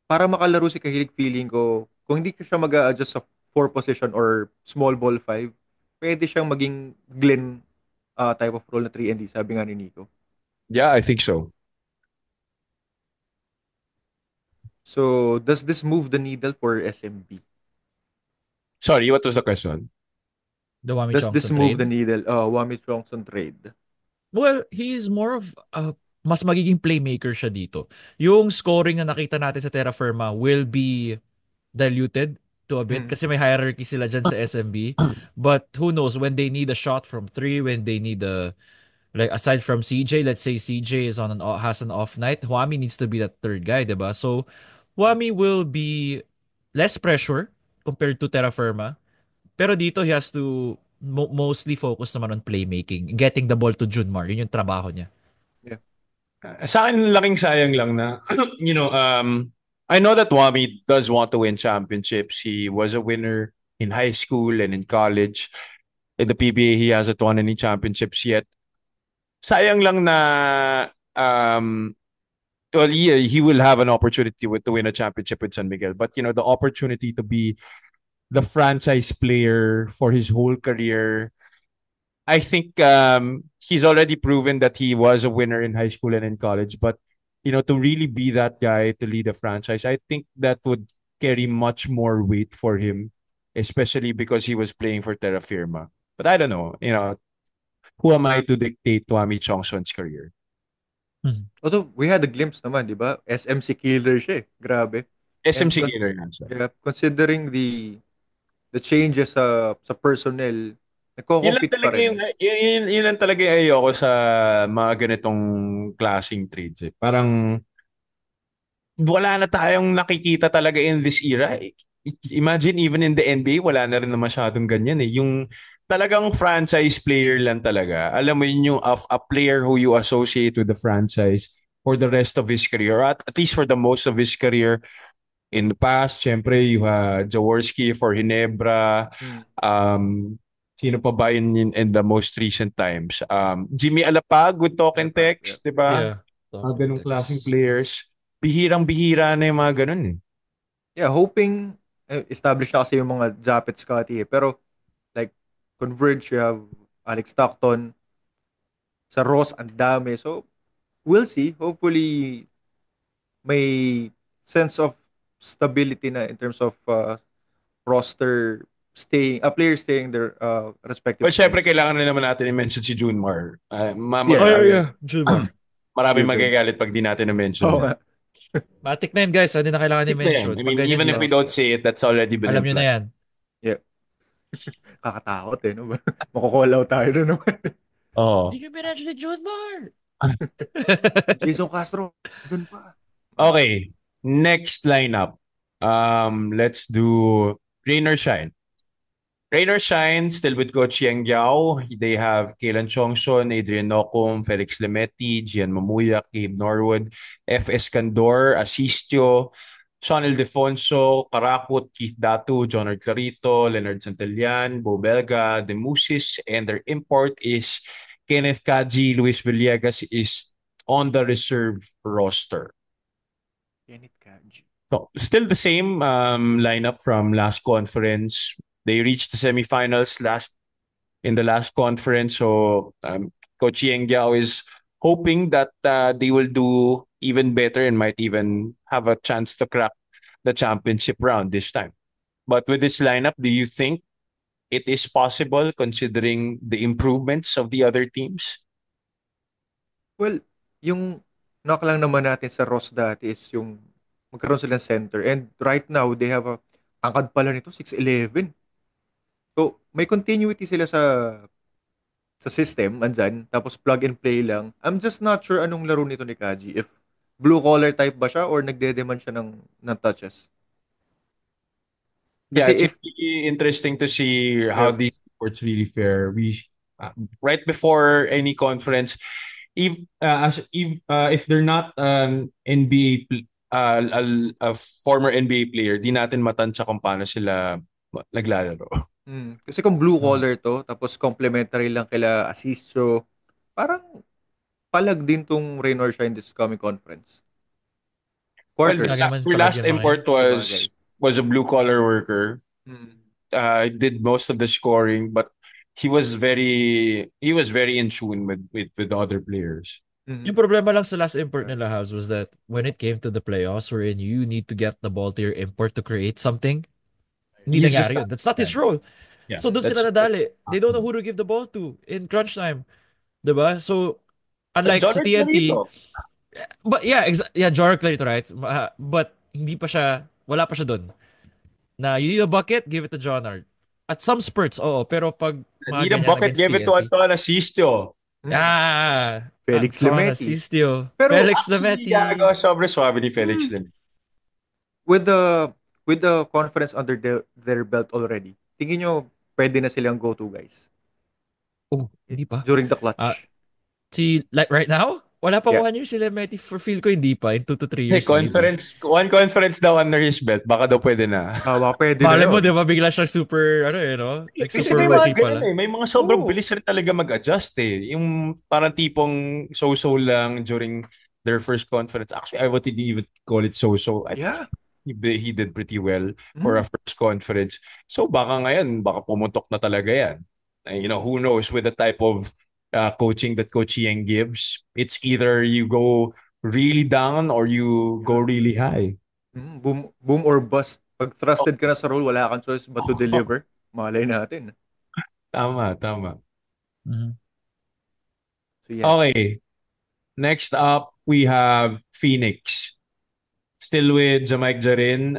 C: para makalaro si Kahilig, feeling ko, kung hindi ko siya mag-a-adjust sa 4 position or small ball 5, pwede siyang maging Glenn type of role na 3 and D, sabi nga ni Nico.
A: Yeah, I think so.
C: So, does this move the needle for SMB?
A: Sorry, what was the question?
B: The Wami
C: Does this
B: Chongson
C: move the
B: trade.
C: needle? Wami Chongson trade.
B: Well, he's more of mas magiging playmaker siya dito. Yung scoring na nakita natin sa Terra Firma will be diluted to a bit
C: Mm.
B: kasi may hierarchy sila dyan sa SMB. But who knows, when they need a shot from three, when they need like aside from CJ, let's say CJ is has an off night, Huami needs to be that third guy, diba? So Huami will be less pressure compared to Terra Firma. Pero dito he has to mostly focus naman on playmaking, getting the ball to Junmar. Yun yung trabaho niya.
C: Yeah.
A: Sa akin, laking sayang lang na, I know that Wami does want to win championships. He was a winner in high school and in college. In the PBA, he hasn't won any championships yet. Sayang lang na, well, yeah, he will have an opportunity to win a championship with San Miguel. But, the opportunity to be the franchise player for his whole career, I think he's already proven that he was a winner in high school and in college. But to really be that guy to lead a franchise, I think that would carry much more weight for him, especially because he was playing for Terra Firma. But I don't know, who am I to dictate Wami Chongson's career?
C: Although, we had a glimpse naman, di ba? SMC killer siya eh. Grabe. And
A: SMC killer nga siya.
C: yeah, considering the changes sa personnel,
A: Yun lang
C: nagko-compete pa
A: talaga
C: rin
A: yung
C: eh.
A: yun lang talaga yung ayoko sa mga ganitong klaseng trades eh. Parang wala na tayong nakikita talaga in this era. Imagine even in the NBA, wala na rin na masyadong ganyan eh. Yung talagang franchise player lang talaga. Alam mo yun yung of a player who you associate with the franchise for the rest of his career. At least for the most of his career. In the past, syempre, you had Jaworski for Hinebra.
C: Hmm.
A: Sino pa ba in the most recent times? Jimmy Alapag with Talk and
C: Yeah.
A: Text, di ba?
B: Yeah.
A: Mga ganong klaseng players. Bihirang-bihira na yung mga ganun eh.
C: Yeah, hoping established na kasi yung mga Japet Scotty eh. Pero like Converge, you have Alex Stockton, sa Ross ang dami. So we'll see. Hopefully may sense of stability na in terms of roster staying, a player staying their respective
A: Well, syempre,
C: teams.
A: kailangan rin naman natin i-mention si Junmar.
C: Yeah.
B: Jumar.
A: Maraming
C: Yun.
A: magagalit pag di natin na-mention
C: Oo
A: yan.
C: nga.
B: Matik na yun, guys. Hindi na kailangan
A: Ito yan.
B: i-mention.
A: I
B: Pag
A: mean,
B: ganyan
A: even if
B: lang,
A: we don't say it, that's already been
B: alam nyo na
A: implied.
B: yan.
C: Yeah. Kakatakot eh, no? Mako-call out tayo na naman.
B: Hindi
A: Oh.
B: nyo minention si John Mar!
C: Jason Castro, dyan pa.
A: Okay. Next lineup. Let's do Rain or Shine. Rain or Shine, still with Coach Yang Yao. They have Kailan Chongson, Adrian Nocum, Felix Lemetti, Gian Mamuya, Gabe Norwood, F. Escandor, Asistio, Sean Ildefonso, Karakut, Keith Datu, John Clarito, Leonard Santillan, Bo Belga, Demusis, and their import is Kenneth Kaji. Luis Villegas is on the reserve roster.
C: Kenneth Kaji.
A: So still the same lineup from last conference. They reached the semifinals in the last conference. So Coach Yang Giao is hoping that they will do even better and might even have a chance to crack the championship round this time. But with this lineup, do you think it is possible considering the improvements of the other teams?
C: Well, yung knock lang naman natin sa Ross dati is yung magkaroon silang center. And right now, they have a angkad pala nito, 6'11". So, may continuity sila sa system, andyan. Tapos plug and play lang. I'm just not sure anong laro nito ni Kaji. If blue collar type ba siya or nagde-demand siya ng touches.
A: Yeah,
C: Kasi
A: it's
C: if
A: really interesting to see how
C: yeah,
A: these sports really fare. Right before any conference, if they're not a former NBA player, di natin matansya kung paano sila naglalaro.
C: kasi kung blue
B: Hmm.
C: collar to, tapos complementary lang kila Asistro, parang palag din tong Rain or Shine this coming conference.
A: Well,
C: Quarters,
B: Lagi naman
A: their
B: palag
A: last
B: yung mga yan.
A: import
C: sabagay.
A: was a blue collar worker.
C: Mm.
A: Did most of the scoring, but he was very in tune with other players.
C: Mhm.
B: Yung problema lang sa last import nila, House, was that when it came to the playoffs wherein you need to get the ball to your import to create something, hindi
A: He's just
B: nangyari
A: not
B: yun. That's not his
A: that.
B: role.
A: Yeah,
B: So doon sila nadali. They don't know who to give the ball to in crunch time. Diba? So, unlike sa
A: Jonathan
B: TNT,
A: Clarito.
B: but yeah, yeah, Jorok Clarito, right? But hindi pa siya, wala pa siya doon. Na you need a bucket, give it to John Art. At some spurts, oo. Pero pag mga
A: Need a
B: ganyan
A: bucket,
B: against
A: gave it to
B: TNT,
A: Anton Asistio.
C: Mm. Felix
B: Anton
C: Lemetti.
B: Asistio,
C: Pero
B: Felix
A: Actually,
B: Lemetti.
A: gaga, sobrang swabe ni Felix Lim.
C: with the conference under their belt already, tingin nyo pwede na silang go-to guys
B: Oh, hindi pa.
C: during the
B: Ah,
C: clutch?
B: like right now? Wala pa
C: Yeah.
B: 1 year si Lemetti. For feel ko hindi pa. In 2 to 3
A: Hey,
B: years maybe.
A: one conference daw under his belt. Baka daw pwede na.
C: Baka pwede na
B: Malay mo,
C: yun.
B: di ba? Bigla siyang super, ano eh, no? Like
A: Kasi
B: super
A: may mga
B: rookie
A: ganun
B: pala.
A: eh. May mga sobrang
C: Oo.
A: bilis rin talaga mag-adjust eh. Yung parang tipong so-so lang during their first conference. Actually, I wouldn't even call it so-so. I think
C: Yeah.
A: he did pretty well for a
C: Mm.
A: first conference. So baka ngayon, baka pumutok na talaga yan. Who knows with the type of coaching that Coach Yang gives. It's either you go really down or you go really high.
C: Boom or bust. Pag trusted ka na sa role, wala kang choice but to deliver. Malay natin.
A: Tama, tama.
B: Mhm.
C: So yeah.
A: Okay. Next up, we have Phoenix. Still with Jamaica Harin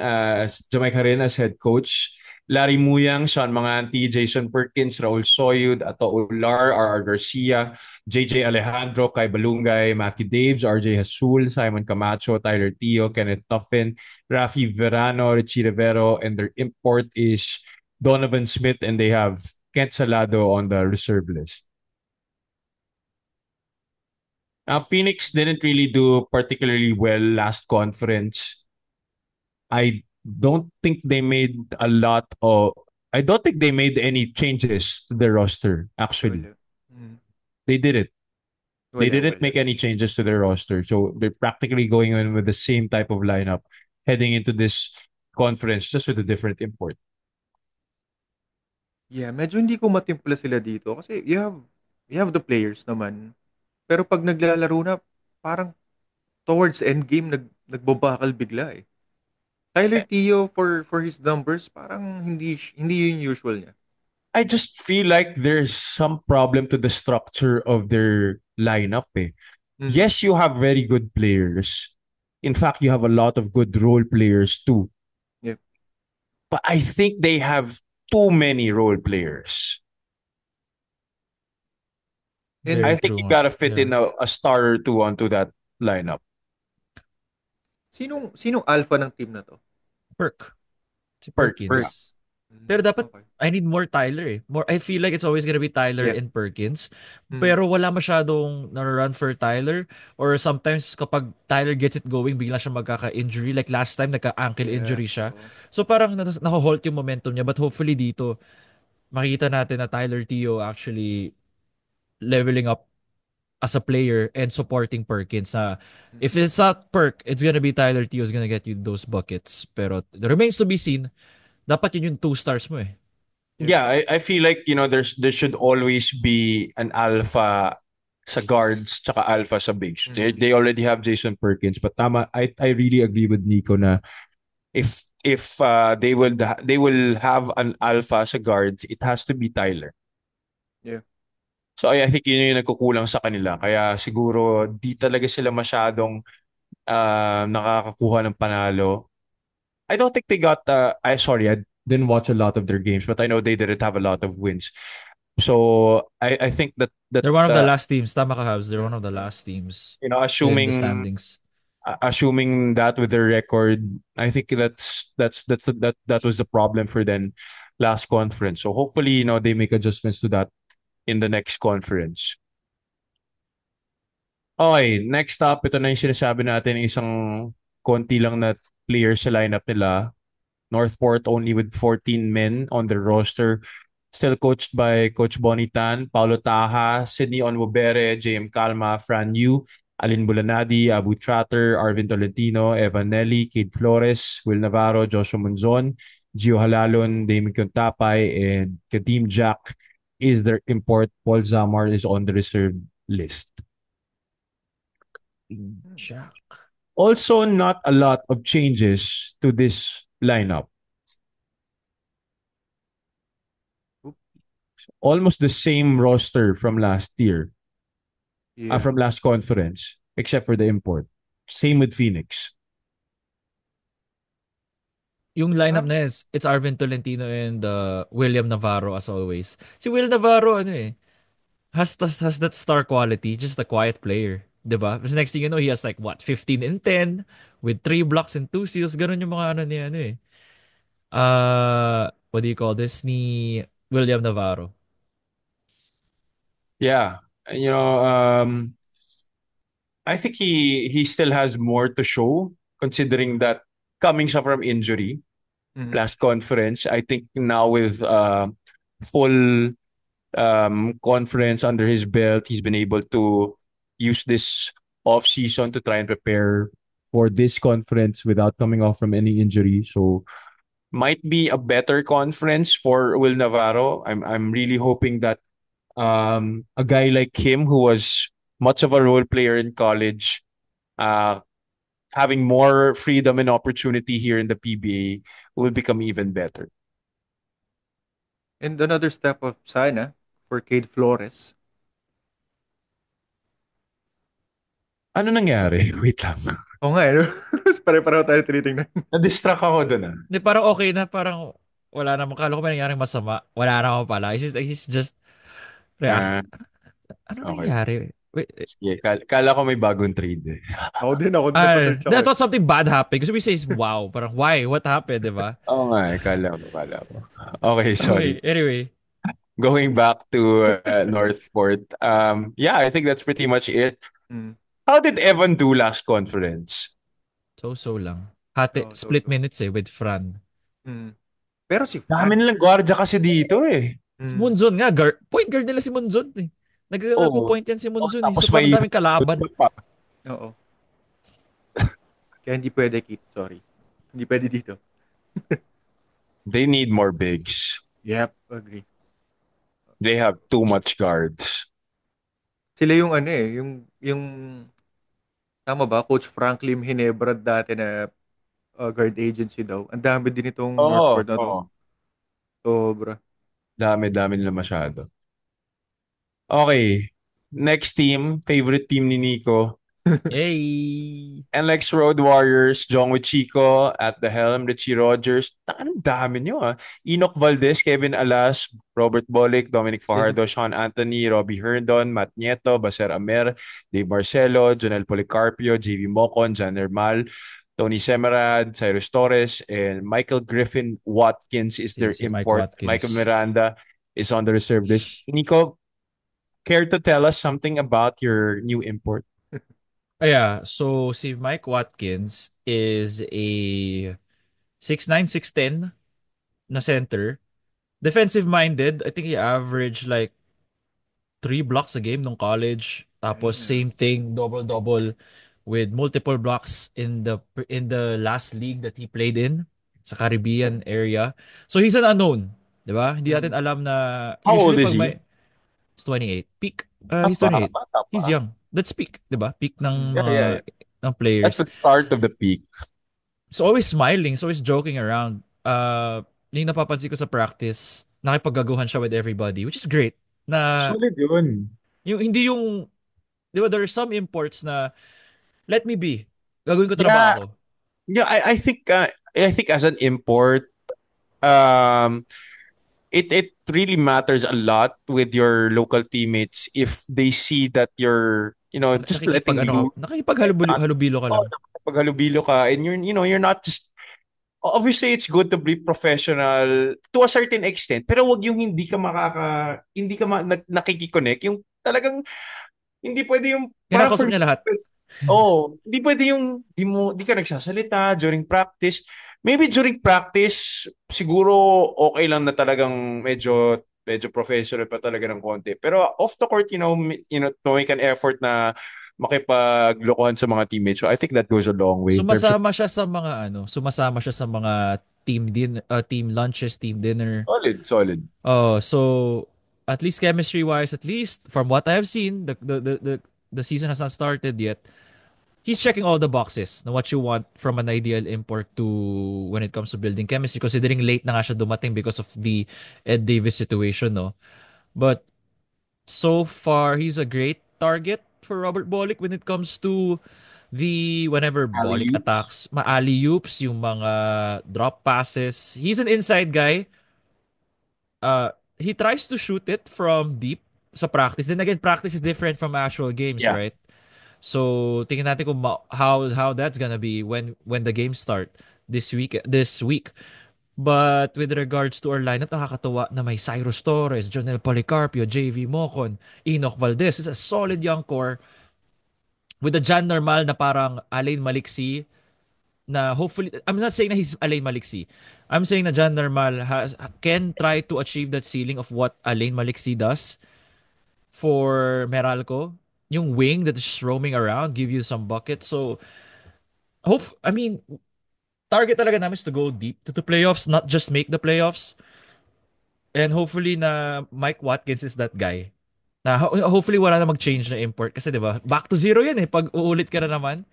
A: as head coach. Larry Muyang, Sean Manganti, Jason Perkins, Raul Soyud, Ato Ular, R.R. Garcia, J.J. Alejandro, Kai Balungay, Matthew Daves, R.J. Hasul, Simon Camacho, Tyler Tio, Kenneth Tuffin, Rafi Verano, Richie Rivero, and their import is Donovan Smith, and they have Kent Salado on the reserve list. Now, Phoenix didn't really do particularly well last conference. I don't think they made a lot of. I don't think they made any changes to their roster. Actually,
C: Wala.
A: they did it. They
C: Wala,
A: didn't
C: wala.
A: make any changes to their roster, so they're practically going in with the same type of lineup heading into this conference, just with a different import.
C: Yeah, medyo hindi ko matimpla sila dito kasi you have the players naman. Pero pag naglalaro na, parang towards endgame nagbabakal bigla eh. Tyler Tio for his numbers, parang hindi yung usual niya.
A: I just feel like there's some problem to the structure of their lineup. Eh.
C: Mhm.
A: Yes, you have very good players, In fact, you have a lot of good role players too.
C: Yep.
A: But I think they have too many role players.
C: And
A: I
B: Very
A: think you
B: true.
A: gotta fit
B: Yeah.
A: in a star or two onto that lineup.
C: sinong alpha ng team na 'to?
B: Perk. Si
A: Perk, yeah.
C: Perk.
B: Perkins. Pero dapat,
C: Okay.
B: I need more Tyler eh. More, I feel like it's always gonna be Tyler
C: Yeah.
B: and Perkins.
C: Mm.
B: Pero wala masyadong na-run for Tyler. Or sometimes kapag Tyler gets it going, bigla siya magkaka-injury. Like last time, nagka-ankle
C: Yeah.
B: injury siya.
C: Oo.
B: So parang nako-halt yung momentum niya. But hopefully dito, makita natin na Tyler Teo actually leveling up as a player and supporting Perkins. Na if
C: Mm.
B: it's not Perk, it's gonna be Tyler Teo who's gonna get you those buckets. Pero it remains to be seen. Dapat yun yung 2 stars mo eh.
C: Yep.
A: Yeah, I feel like, there should always be an alpha sa guards tsaka alpha sa bigs. They,
C: Mm.
A: they already have Jason Perkins, but tama, I really agree with Nico na if they will have an alpha sa guards, it has to be Tyler.
C: Yeah.
A: So I think yun yung nagkukulang sa kanila. Kaya siguro di talaga sila masyadong nakakakuha ng panalo. I don't think they got I didn't watch a lot of their games, but I know they didn't have a lot of wins. So I think that
B: They're one of the last teams. Tama ka, Habs. They're
C: Yeah.
B: one of the
C: Yeah.
B: last teams
A: you know
B: in the
A: assuming
B: standings.
A: assuming that with their record, I think that was the problem for them last conference. So hopefully, they make adjustments to that in the next conference. Okay, next up, ito na yung sinasabi natin, isang konti lang na players sa lineup nila. Northport only with 14 men on their roster. Still coached by Coach Bonnie Tan, Paulo Taha, Sidney Onwubere, JM Calma, Fran Yu, Alin Bulanadi, Abu Tratter, Arvin Tolentino, Evan Nelly, Kid Flores, Will Navarro, Joshua Monzon, Gio Halalon, Damon Contapay, and Kadim Jack is their import. Paul Zamar is on the reserve list.
B: Jack.
A: Also, not a lot of changes to this lineup. Almost the same roster from last year,
C: Yeah.
A: from last conference, except for the import. Same with Phoenix.
B: Yung lineup
C: Ah,
B: na is, it's Arvin Tolentino and William Navarro as always. Si Will Navarro, ano eh, has that star quality, just a quiet player. 'Di ba? Because next thing you know, he has like what, 15 and 10 with 3 blocks and 2 steals. Ganun yung mga ano niya, ano eh. What do you call this? Ni William Navarro.
A: Yeah. I think he still has more to show considering that coming from injury
C: mhm.
A: last conference. I think now with full conference under his belt, he's been able to use this off season to try and prepare for this conference without coming off from any injury. So might be a better conference for Will Navarro. I'm really hoping that a guy like him who was much of a role player in college, uh, having more freedom and opportunity here in the PBA will become even better.
C: And another step up sana for Cade Flores.
A: Ano nangyari? Wait lang.
C: Oo nga, eh, no? Pare-pareho tayo tinitingnan.
A: Na-distract ako dun ah.
B: Hindi, parang okay na, parang wala namang, kala ko may nangyaring masama. Wala naman pala. He's just react.
A: Ah,
B: Ano
A: okay.
B: nangyari? Wait,
A: Sige, kala ko may bagong trade eh.
C: Ako din nagpa-search ako
B: I
C: eh.
B: thought something bad happened. Kasi we say, wow, parang why? What happened, di ba?
A: Oo nga eh, kala ko. Okay, sorry.
B: Okay, anyway.
A: Going back to Northport. Yeah, I think that's pretty much it.
C: Mm.
A: How did Evan do last conference?
B: So lang.
C: So,
B: Split
C: so.
B: minutes eh with Fran.
C: Mm. Pero si
A: Dami
C: Fran,
A: nilang gwardiya kasi dito eh.
B: Si
C: mm,
B: Munzon nga, point guard nila si Munzon eh.
A: Oo.
B: Nagpo-point yan si Munzon eh.
A: Tapos
B: So parang
A: may
B: daming kalaban.
A: pa.
C: oo. Kaya hindi pwede, Kit. Sorry. Hindi pwede dito.
A: They need more bigs.
C: Yep, agree.
A: They have too much guards.
C: Sila yung ano eh, yung tama ba? Coach Franklin Hinebra dati na guard agency daw. Ang dami din itong
A: Oo,
C: Northport na to.
A: oo.
C: Sobra.
A: Dami nila masyado. Okay. Next team, favorite team ni Nico.
B: Yay!
A: NLEX Road Warriors, Jongwoo Chico at the helm, Richie Rogers. Anong dami nyo ah. Enoch Valdez, Kevin Alas, Robert Bolick, Dominic Fajardo, Sean Anthony, Robbie Herndon, Matt Nieto, Baser Amer, Dave Marcelo, Jonel Policarpio, JV Mocon, Jan Hermal, Tony Semerad, Cyrus Torres, and Michael Griffin Watkins is their
B: Si Mike
A: import. Michael
B: Watkins.
A: Miranda is on the reserve list. Nico, care to tell us something about your new import?
B: Yeah, so si Mike Watkins is a 6'9", 6'10" na center. Defensive-minded. I think he averaged like 3 blocks a game nung college. Tapos
C: Mm.
B: same thing, double-double with multiple blocks in the last league that he played in sa Caribbean area. So he's an unknown, 'di ba? Hindi natin
C: Mm.
B: alam na
A: How
B: usually
A: old is
B: pag
A: he?
B: may he's 28. Peak. He's
A: Bata
B: 28.
A: bata
B: He's
A: pa.
B: young. That's peak, 'di ba? Peak
C: Mm.
B: ng
A: Yeah, yeah, yeah.
B: ng
A: That's
B: players.
A: the start of the peak.
B: He's always smiling, he's always joking around. Yung napapansin ko sa practice, nakipaggaguhan siya with everybody, which is great. Na
A: Solid yun.
B: yung hindi yung 'di ba there are some imports na let me be. Gagawin ko
A: Yeah,
B: trabaho ko.
A: yeah. I think as an import, um, it really matters a lot with your local teammates if they see that you're just letting loose.
B: Nakikipaghalubilo ka
A: Oh,
B: lang.
A: nakapaghalubilo ka, and you're not just obviously it's good to be professional to a certain extent, pero wag yung hindi ka nakikiconnect, yung talagang hindi pwede yung parang
B: Kinakausap
A: for
B: niya lahat.
A: oh, hindi pwede yung di ka nagsasalita during practice. Maybe during practice, siguro okay lang na talagang medyo professional pa talaga ng konti. Pero off the court, to make an effort na makipaglokohan sa mga teammates. So I think that goes a long way in terms of
B: Sumasama siya sa mga team lunches, team dinner.
A: solid, solid.
B: Oh, so at least chemistry wise, at least from what I have seen, the season has not started yet. He's checking all the boxes na what you want from an ideal import to when it comes to building chemistry, considering late na nga siya dumating because of the Ed Davis situation, no? But so far, he's a great target for Robert Bolick when it comes to the whenever Bolick
A: Alley-oops.
B: attacks, ma-alley-oops, yung mga drop passes. He's an inside guy. He tries to shoot it from deep sa practice. Then again, practice is different from actual games,
A: Yeah.
B: right? So, tingnan natin kung how that's gonna be when the games start this week. But with regards to our lineup, nakakatuwa na may Cyrus Torres, Jonel Policarpio, JV Mocon, Enoch Valdez. It's a solid young core with a Jan Normal na parang Alain Maliksi na hopefully, I'm not saying na he's Alain Maliksi. I'm saying na Jan Normal can try to achieve that ceiling of what Alain Maliksi does for Meralco. Yung wing that is just roaming around, give you some buckets. So, I mean, target talaga namin is to go deep to the playoffs, not just make the playoffs. And hopefully na Mike Watkins is that guy. Na hopefully wala na mag-change na import kasi 'di ba? Back to zero 'yan eh pag uulit ka na naman.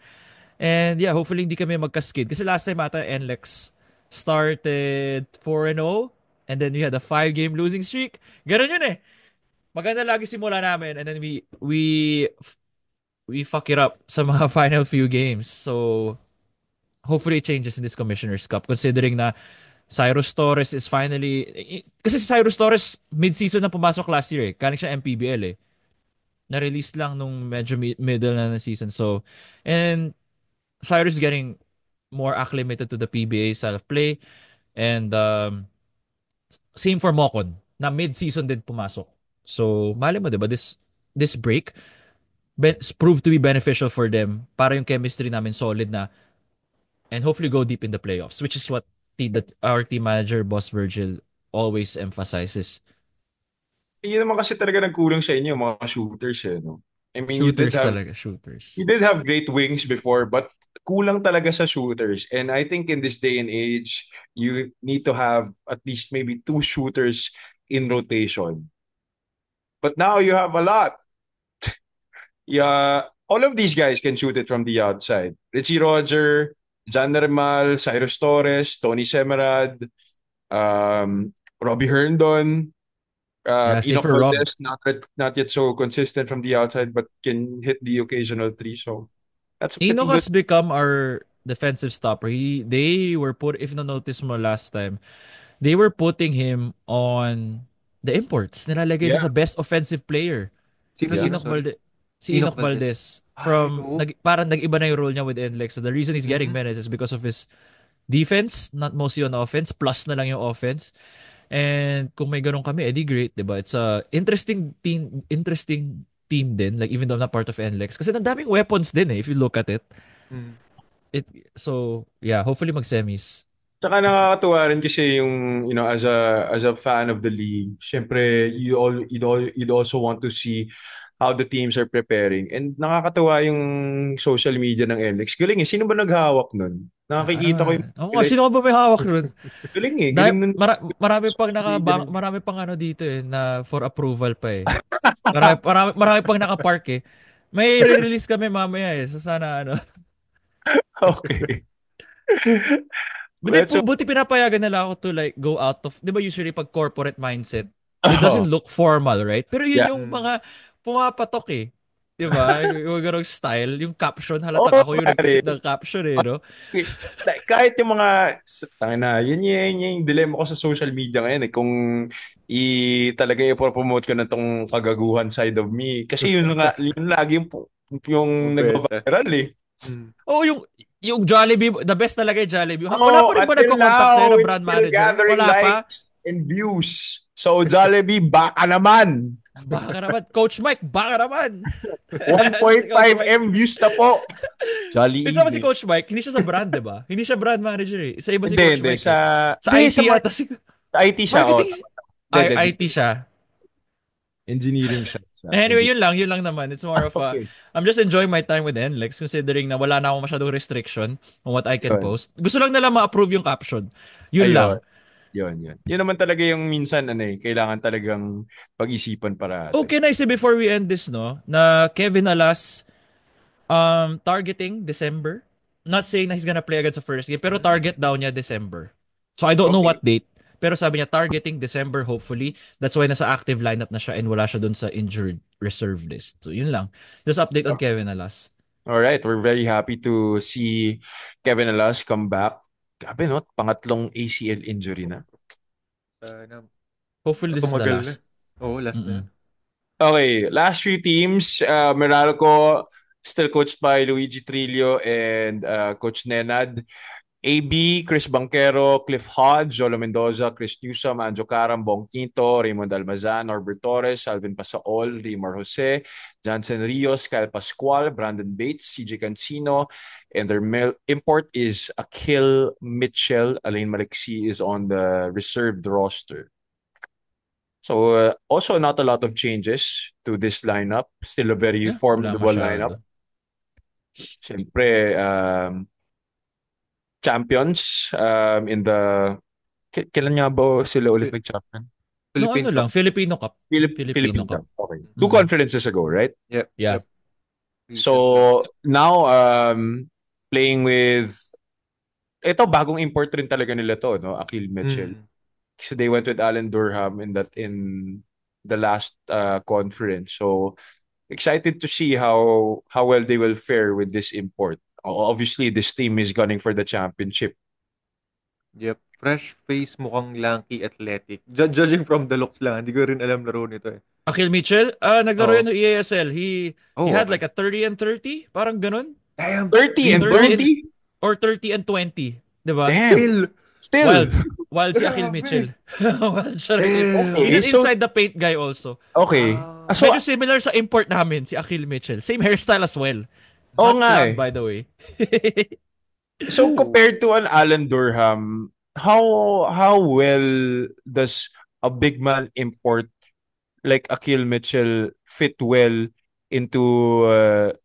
B: And yeah, hopefully hindi kami magka-skid kasi last time ata NLEX started 4-0 and then we had a 5-game losing streak. Ganun yun eh. Maganda lagi simula namin and then we fuck it up sa mga final few games. So hopefully it changes in this Commissioner's Cup considering na Cyrus Torres is finally kasi si Cyrus Torres mid-season na pumasok last year eh. Galing siya MPBL eh. Na-release lang nung medyo middle na ng season. So, and Cyrus is getting more acclimated to the PBA style of play. And same for Mocon na mid-season din pumasok. So, mali mo 'di ba this break proved to be beneficial for them para yung chemistry namin solid na and hopefully go deep in the playoffs, which is what that our team manager, Boss Virgil, always emphasizes.
A: Yun naman kasi talaga nagkulang sa inyo, mga shooters eh, no? I mean,
B: Shooters talaga, shooters.
A: you did have great wings before, but kulang talaga sa shooters. And I think in this day and age, you need to have at least maybe two shooters in rotation. But now you have a lot. Yeah, all of these guys can shoot it from the outside. Richie Roger, Jan Nermal, Cyrus Torres, Tony Semerad, Robbie Herndon,
B: Yeah, same
A: Enoch
B: for Rob.
A: Valdez, not yet so consistent from the outside, but can hit the occasional three. So That's a pretty
B: Enoch
A: good.
B: has become our defensive stopper. They were put, if na-notice mo last time, they were putting him on the imports. Nilalagay siya
A: Yeah,
B: sa best offensive player.
C: Sino,
B: Si
A: yeah.
C: sino,
B: Enoch
C: sorry?
B: Valdez. Si
C: Enoch
B: Enoch
C: Valdez.
B: Valdez
C: Ay,
B: from
C: oo.
B: parang nag-iba na yung role niya with NLEX. So the reason he's getting
C: Mhm.
B: minutes is because of his defense, not mostly on offense, plus na lang yung offense. And kung may ganun kami, edi great, 'di ba? It's a interesting team din, like even though I'm not part of NLEX kasi ang daming weapons din if you look at it.
C: Mm.
B: It so yeah, hopefully mag-semis.
A: Tsaka nakakatuwa rin kasi yung, as a fan of the league, syempre, you'd also want to see how the teams are preparing. And nakakatuwa yung social media ng NLEX. Galing eh. Sino ba naghahawak nun? Nakakikita ko yung
B: Oo, sino ba may hawak nun?
A: galing eh.
B: Dahil
A: Galing nun.
B: marami pang ano dito eh na for approval pa eh. Marami pang naka-park eh. May re-release kami mamaya eh. So sana ano.
A: Okay.
B: Buti,
A: Let's
B: buti pinapayagan nila ako to like go out of, 'di ba usually pag corporate mindset, it
A: oh,
B: doesn't look formal, right? Pero yun
A: yeah.
B: yung
C: Mm.
B: mga pumapatok eh. 'Di ba? Yung ganung style, yung caption, halatang
A: Oo,
B: ako yung
A: pare.
B: nag-isip ng caption eh, no?
A: Kahit yung mga, tangin na, yun yung dilemma ko sa social media ngayon eh. Kung talaga i-promote ko na tong kagaguhan side of me. Kasi yun nga, yun lagi yung
C: Bumibenta.
A: nagbabiral eh.
C: Mm.
B: Oh, yung Jollibee, the best talaga yung Jollibee. Wala
A: Oh,
B: pa rin ba
A: until
B: nagko-contact sa'yo
A: now,
B: ng
A: it's
B: brand
A: still
B: manager?
A: gathering
B: Wala pa?
A: likes and views. So, Jollibee, baka naman.
B: Baka naman. Coach Mike, baka naman. Si Coach
A: 1.5
B: Mike.
A: M views na po. Jolly
B: Isa pa si
A: Eve.
B: Coach Mike, hindi siya sa brand, di ba? Hindi siya brand manager eh. Isa iba si
A: Hindi,
B: Coach
A: hindi.
B: Mike eh. Sa
A: Hindi,
B: IT ata si
A: sa IT siya. Oh.
B: marketing.
A: Hindi, hindi.
B: IT siya.
A: Engineering siya.
B: Anyway, yun lang naman. It's more of a,
A: Okay.
B: I'm just enjoying my time with NLEX considering na wala na akong masyadong restriction on what I can
A: Yun.
B: post. Gusto lang nila ma-approve yung caption. Yun lang.
A: Ayun. Yun. Yun naman talaga yung minsan, kailangan talagang pag-isipan
B: Oh,
A: parate.
B: can I say before we end this, no, na Kevin Alas targeting December. Not saying na he's gonna play against the first game, pero target daw niya December. So I don't know
A: Okay.
B: what date. Pero sabi niya targeting December hopefully. That's why nasa active lineup na siya and wala siya dun sa injured reserve list. So yun lang. Just update on Kevin Alas.
A: All right. We're very happy to see Kevin Alas come back. Grabe, no? Pangatlong ACL injury na.
B: Hopefully this is the
C: Tumagal na.
B: last.
C: Oo, last na.
B: Mm-mm.
A: Okay, last few teams. Meralco, still coached by Luigi Trillo and Coach Nenad. AB, Chris Banquero, Cliff Hodge, Jolo Mendoza, Chris Newsom, Anjo Caram, Bong Quinto, Raymond Almazan, Norbert Torres, Alvin Pasaol, Rimar Jose, Jansen Rios, Kyle Pascual, Brandon Bates, CJ Cancino, and their import is Akil Mitchell. Alain Maliksi is on the reserved roster. So also not a lot of changes to this lineup. Still a very
B: Yeah, wala
A: formidable lineup.
B: masyado.
A: Siyempre, champions in the kailan nga ba sila ulit nag-champion?
B: No,
C: Philippine
B: ano lang,
C: Cup.
B: Filipino Cup.
A: Philippine
B: Cup.
A: Cup. Okay. Two
B: Mm-mm.
A: conferences ago, right?
C: Yep.
B: Yeah.
C: Yep.
A: So now playing with ito bagong import rin talaga nila to, no? Akil Mitchell.
C: Mm.
A: So they went with Alan Durham in the last conference. So excited to see how well they will fare with this import. Obviously, this team is gunning for the championship.
C: Yep. Fresh face, mukhang lanky, athletic. Judging from the looks lang, hindi ko rin alam laro nito eh.
B: Akil Mitchell, naglaro
C: Oo.
B: yan ng EASL. He had like a 30 and 30, parang ganun.
C: Damn.
A: 30 and
B: 30
A: 20?
B: Or 30 and 20, 'di ba?
A: Damn. Still.
B: Wild si Akil
C: Grabe.
B: Mitchell. Wild siya rin.
C: Damn.
B: He's an
A: So-
B: inside the paint guy also.
A: Okay.
C: Ah.
A: So,
B: Medyo similar sa import namin, si Akil Mitchell. Same hairstyle as well.
A: Oo
B: Not
A: nga
B: blonde,
A: eh.
B: by the way.
A: so
C: Ooh.
A: compared to an Alan Durham, how well does a big man import like Akil Mitchell fit well into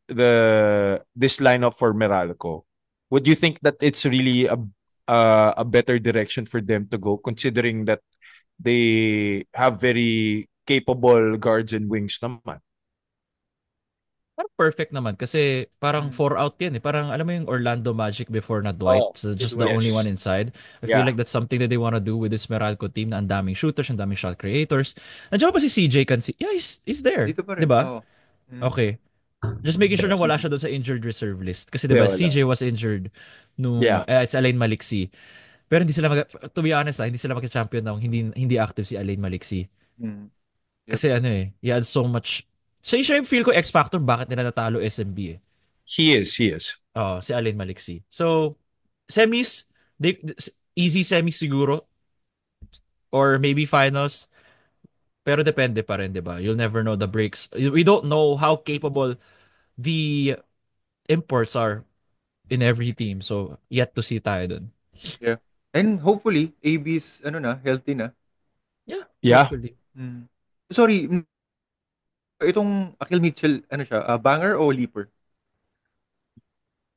A: this lineup for Meralco? Would you think that it's really a better direction for them to go, considering that they have very capable guards and wings naman?
B: Parang perfect naman kasi parang 4 out yan eh. Parang alam mo yung Orlando Magic before na Dwight.
A: Oh,
B: So just
A: it
B: the only
A: was.
B: one inside. I
A: Yeah.
B: feel like that's something that they want to do with this Meralco team na ang daming shooters, ang daming shot creators. Nandiyan ba si CJ Cancino? Yeah, he's there.
C: Dito pa rin.
B: Diba?
C: Oo. Mm.
B: Okay. Just making sure na wala siya doon sa injured reserve list. Kasi
A: Hindi,
B: 'di ba
A: wala.
B: CJ was injured nung
A: Yeah.
B: si Alain Maliksi. Pero hindi sila to be honest, hindi sila magka-champion nang hindi active si Alain Maliksi.
C: Mm. Yep.
B: Kasi he had so much. Siya yung feel ko X factor bakit nila natalo SMB eh.
A: He is.
B: Oh, si Alain Maliksi. So, semis, easy semis siguro or maybe finals. Pero depende pa rin, 'di ba? You'll never know the breaks. We don't know how capable the imports are in every team. So, yet to see tayo dun.
C: Yeah. And hopefully, AB's healthy na.
B: Yeah,
A: Yeah.
B: hopefully.
C: Mm. Sorry, itong Akil Mitchell, siya, banger o leaper?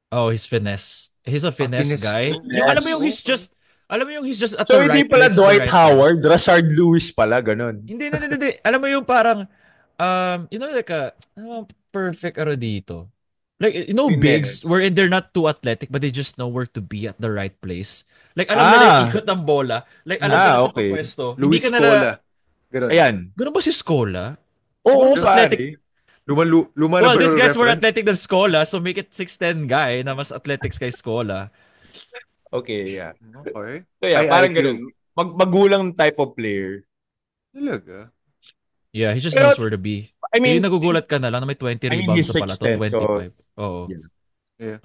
B: Oh, his finesse. He's a finesse
C: Finesse.
B: guy. Yung
A: Finesse.
B: alam mo yung he's just at
A: So,
B: the
A: hindi
B: right
A: pala
B: place at the
A: Dwight
B: right time.
A: Howard, Rashard Lewis pala, ganun.
B: Hindi. Alam mo yung parang like perfect dito. Like, bigs,
C: Finesse.
B: wherein they're not too athletic, but they just know where to be at the right place. Like, alam nila yung ikot ng bola. Like, alam nila siya
A: Okay.
B: pagpwesto. Hindi
C: Luis
B: ka
C: Scola.
B: nila,
C: Ganun.
A: Ayan.
B: ganun ba si Scola?
A: Oo,
B: Siguro mas
A: pare.
B: athletic.
C: Luma na
B: Well,
C: ba
B: these
C: yung
B: guys were
C: reference?
B: athletic than Scola, so make it 6'10 guy na mas athletics kay Scola.
A: Okay, yeah.
C: Okay.
A: So yeah,
C: High
A: parang
C: IQ.
A: ganun. Magulang type of player.
C: Talaga.
B: Yeah, he just
A: Pero,
B: knows where to be.
A: I mean,
B: Feeling nagugulat ka na lang na may 20 rebounds
A: he's
B: na pala to
A: 6'10", so
B: 25. Oo.
A: yeah.
C: Yeah.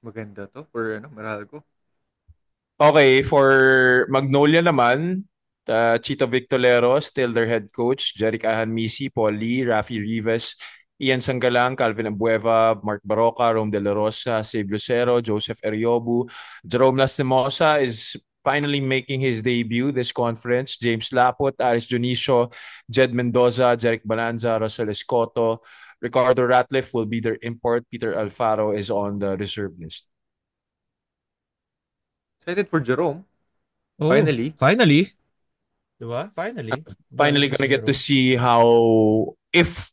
C: Maganda to for Meralco.
A: Okay, for Magnolia naman, Chito Victorero, still their head coach, Jeric Ahanmisi, Paul Lee, Rafi Rivas, Ian Sangalang, Calvin Ambueva, Mark Baroca, Rome De La Rosa, Save Lucero, Joseph Eriobu. Jerome Lastimosa is finally making his debut this conference. James Laput, Aris Junicio, Jed Mendoza, Jeric Balanza, Russell Escoto, Ricardo Ratliff will be their import. Peter Alfaro is on the reserve list.
C: Excited for Jerome.
B: Oh,
C: Finally.
B: finally. Diba? Finally.
A: Finally
B: Galing na si
A: gonna get to
B: Jerome.
A: see how if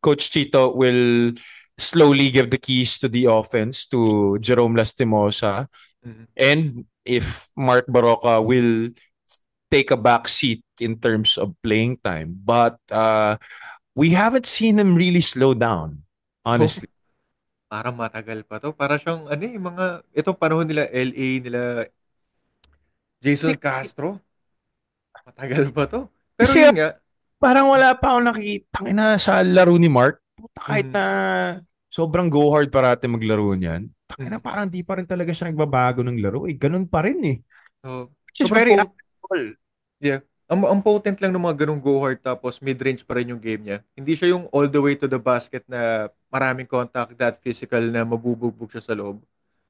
A: Coach Chito will slowly give the keys to the offense to Jerome Lastimosa and if Mark Baroca will take a back seat in terms of playing time. But we haven't seen him really slow down, honestly.
C: Parang matagal pa to. Para siyang, itong panahon nila, LA, nila Jason Castro. Matagal pa to. Pero
A: Kasi
C: yun nga.
A: parang wala pa akong nakikita na sa laro ni Mark. Puta, kahit na sobrang go hard parati maglaro niyan. Tangina, parang di pa rin talaga siya nagbabago ng laro. Ganun pa rin eh. Which is very admirable.
C: Yeah. Ang potent lang ng mga ganung go hard tapos mid-range pa rin yung game niya. Hindi siya yung all the way to the basket na maraming contact, that physical na mabubugbog siya sa loob.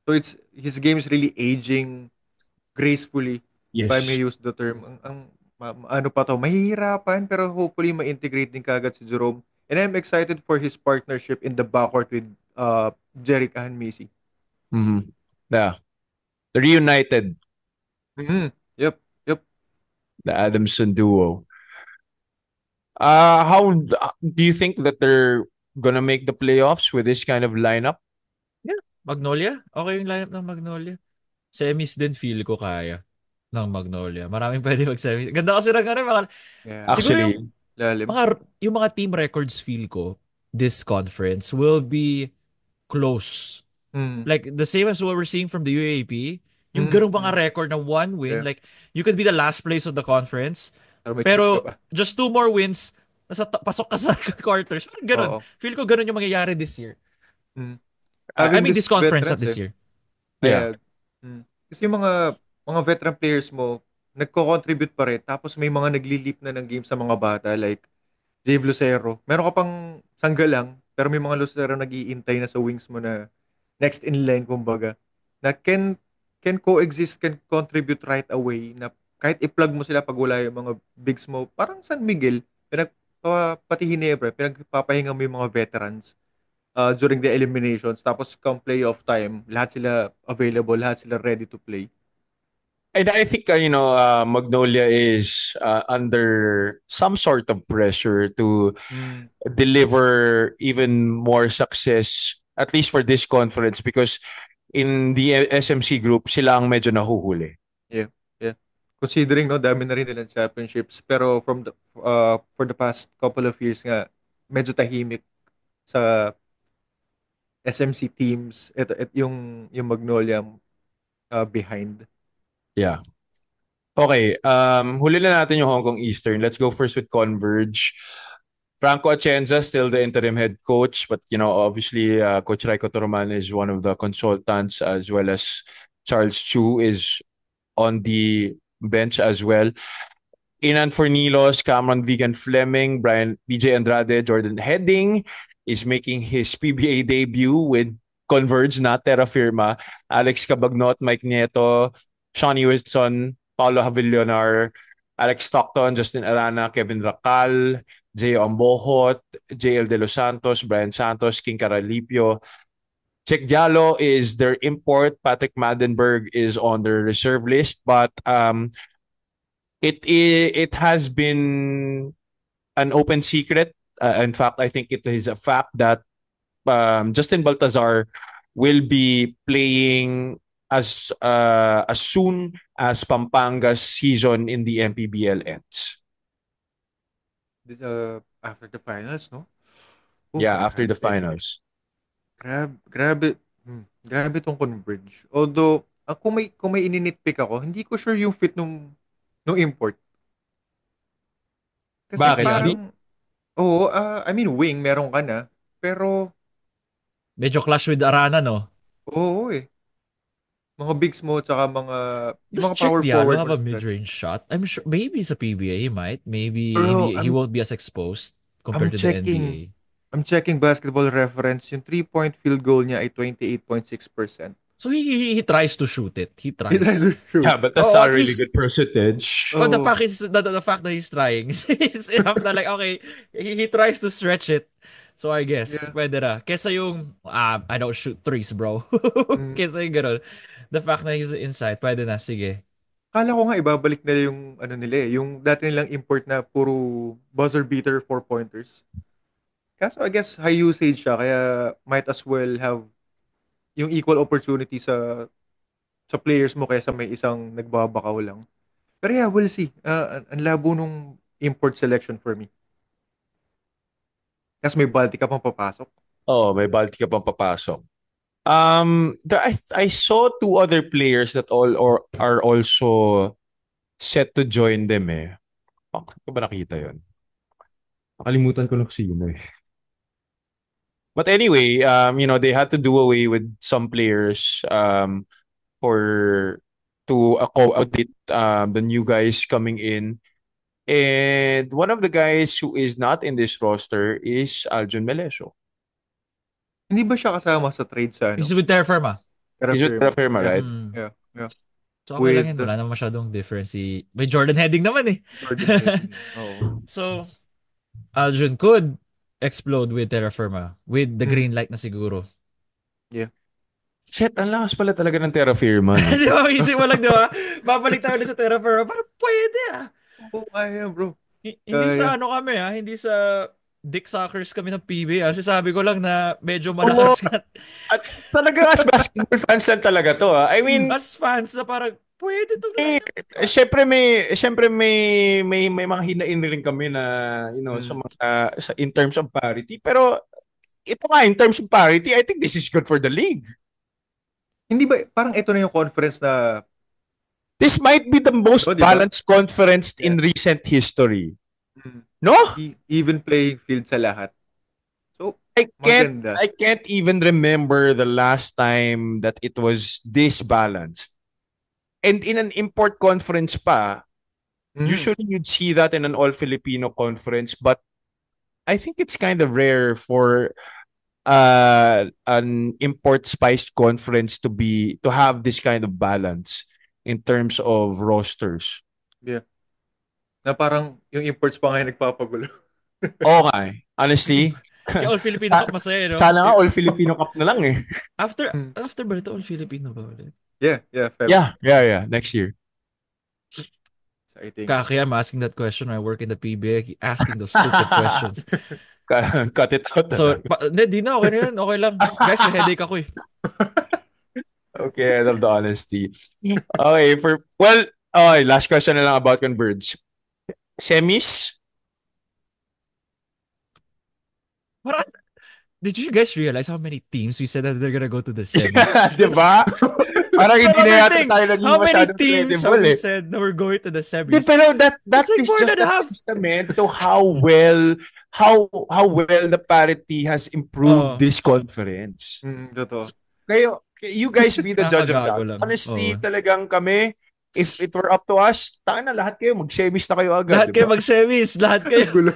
C: So his game is really aging gracefully, if I may
A: Yes.
C: use the term. Mahihirapan pero hopefully ma-integrate din kagad si Jerome. And I'm excited for his partnership in the backcourt with Jeric Ahanmisi.
A: Mm-hmm. Yeah. The reunited.
C: Yep.
A: The Adamson duo. How do you think that they're gonna make the playoffs with this kind of lineup?
B: Yeah. Magnolia? Okay yung lineup ng Magnolia. Semis din feel ko kaya ng Magnolia. Maraming pwede mag-semis. Ganda kasi ng mga...
C: Yeah.
B: Siguro
A: Actually,
B: yung mga team records feel ko this conference will be close. Like the same as what we're seeing from the UAP. Yung ganung mga record na one win.
C: Yeah.
B: Like you could be the last place of the conference.
C: Pero
B: Pero just 2 more wins, pasok ka sa quarters. Ganun. Feel ko ganun yung mangyayari this year. I mean this conference, not this year.
A: Yeah.
C: Kasi yung mga veteran players mo, nagko-contribute pa rin. Tapos may mga naglilip na ng game sa mga bata like Dave Lucero. Meron ka pang Sanggalang, pero may mga Lucero nag-iintay na sa wings mo na next in line, kumbaga. Na can coexist, can contribute right away. Na kahit i-plug mo sila pag wala yung mga bigs mo. Parang San Miguel, pati Hinebra, pinagpapahinga mo yung mga veterans during the eliminations. Tapos come playoff time, lahat sila available, lahat sila ready to play.
A: And I think, Magnolia is under some sort of pressure to deliver even more success, at least for this conference, because in the SMC group, sila ang medyo nahuhuli.
C: Yeah. Considering, dami na rin nilang championships. Pero for the past couple of years nga, medyo tahimik sa SMC teams, ito yung Magnolia behind.
A: Yeah. Okay, huli na natin yung Hong Kong Eastern. Let's go first with Converge. Franco Atienza still the interim head coach, but obviously Coach Raiko Toroman is one of the consultants, as well as Charles Chu is on the bench as well. Inan Fornilos, Cameron Vegan Fleming, Brian BJ Andrade, Jordan Heading is making his PBA debut with Converge, not Terra Firma. Alex Cabagnot, Mike Nieto, Shawnee Wilson, Paulo Havillonar, Alex Stockton, Justin Arana, Kevin Racal, Jay Ambohot, JL De Los Santos, Brian Santos, King Caralipio. Check Diallo is their import. Patrick Madenberg is on their reserve list, but it has been an open secret. In fact, I think it is a fact that Justin Baltazar will be playing as soon as Pampanga's season in the MPBL ends.
C: This, after the finals, no? Oh,
A: Yeah, after the
C: grabe.
A: finals.
C: Grabe. Grabe tong Converge. Although, kung may ininitpick ako, hindi ko sure yung fit nung import. Kasi
A: Bakit?
C: parang, oo, I mean, wing, meron ka na. Pero,
B: Medyo clash with Arana, no?
C: oo eh. Mga bigs mo, tsaka yung
B: Does
C: mga
B: Check
C: power
B: Diallo
C: forward
B: have
C: mo
B: a
C: sa stretch.
B: mid-range shot? I'm sure maybe sa PBA he might. Maybe
C: Bro,
B: he won't be as exposed
C: I'm
B: compared to the
C: checking.
B: NBA.
C: I'm checking basketball reference. Yung 3-point field goal niya ay 28.6%.
B: So he tries to shoot it. He
C: He tried
B: tries.
C: to shoot.
A: Yeah, but that's
B: Oh,
A: a
B: at
A: really
B: least
A: good percentage.
B: well, the
C: Oh,
B: fact is the fact that he's trying is enough na like okay, he tries to stretch it. So I guess
C: yeah.
B: pwede na. Kesa yung I don't shoot threes, bro.
C: Mm.
B: Kesa yung ganun. The fact na he's inside, pwede na, sige.
C: Kala ko nga ibabalik nila yung ano nila eh, yung dati nilang import na puro buzzer beater 4-pointers. Kaso I guess high usage siya kaya might as well have yung equal opportunity sa players mo kaysa may isang nagbabakaw lang. Pero yeah, we'll see. Ang labo nung import selection for me. Kasi may Baltic ka pang papasok.
A: Oh, may Baltic ka pang papasok. I saw two other players that are also set to join them eh. Bakit ko ba nakita yun? Nakalimutan ko na kung sino eh. But anyway, they had to do away with some players for to accommodate the new guys coming in. And one of the guys who is not in this roster is Aljon Melesio.
C: Hindi ba siya kasama sa trade sa ano?
B: He's with Terra Firma.
A: He's with Terra Firma,
C: Yeah.
A: right?
B: Mm.
C: Yeah.
B: So okay lang
C: With
B: yun. Wala naman masyadong difference. May Jordan Heading naman eh.
C: Jordan Heading. Oo.
B: So, Aljun could explode with Terra Firma. With the green light na siguro.
C: Yeah.
A: Shit, ang lakas pala talaga ng Terra Firma. No?
B: Di ba? Isip mo lang, di ba? Babalik tayo ulit sa Terra Firma. Parang pwede ah.
C: Oo, kaya bro.
B: Hindi sa
C: Kaya.
B: ano kami ah. Hindi sa Dick Suckers kami ng PB ah. Sasabi ko lang na medyo malakas ka.
A: At talaga as basketball fans lang talaga to. I mean,
B: As fans na parang pwede to.
A: syempre may mga hinain rin kami na sa mga in terms of parity. Pero ito nga in terms of parity, I think this is good for the league.
C: Hindi ba, parang ito na yung conference na
A: This might be the most
C: diba?
A: balanced conference in recent history. No?
C: Even playing field sa lahat. So,
A: I
C: maganda.
A: can't even remember the last time that it was this balanced. And in an import conference pa, usually you'd see that in an all-Filipino conference, but I think it's kind of rare for an import-spiced conference to have this kind of balance in terms of rosters.
C: Yeah. Na parang yung imports pa nga yung nagpapagulo.
A: Okay. Honestly,
B: Kaya All Filipino Cup masaya, no?
A: kala nga All Filipino Cup na lang eh.
B: After ba ito, All Filipino ba ulit?
C: Yeah.
A: Yeah. Next year.
C: Exciting.
B: Kaya I'm asking that question. I work in the PBA, asking those stupid questions.
A: Cut it out.
B: So, di na, okay na yan. Okay lang. Guys, may headache ako eh.
A: Okay, I love the honesty. Okay, last question na lang about Converge. Semis?
B: Parang, Did you guys realize how many teams we said that they're gonna go to the semis?
A: Diba? Parang
B: That's
A: hindi na
B: another
A: yata
B: thing.
A: tayo naging
B: How many
A: masyadong
B: teams have
A: credible
B: we
A: eh.
B: said that we're going to the
A: Di,
B: semis?
A: pero that
B: It's like
A: is
B: more
A: just
B: than
A: a
B: half.
A: testament to how well the parity has improved
B: Oo.
A: this conference.
C: Totoo.
A: You guys be the judge of
B: Nakakagago
A: that.
B: lang.
A: Honestly,
B: Oo.
A: talagang kami, if it were up to us, tayo na lahat kayo, mag-semis na kayo agad,
B: Lahat kayo
A: diba?
B: mag-semis. Lahat kayo.
C: Gulo.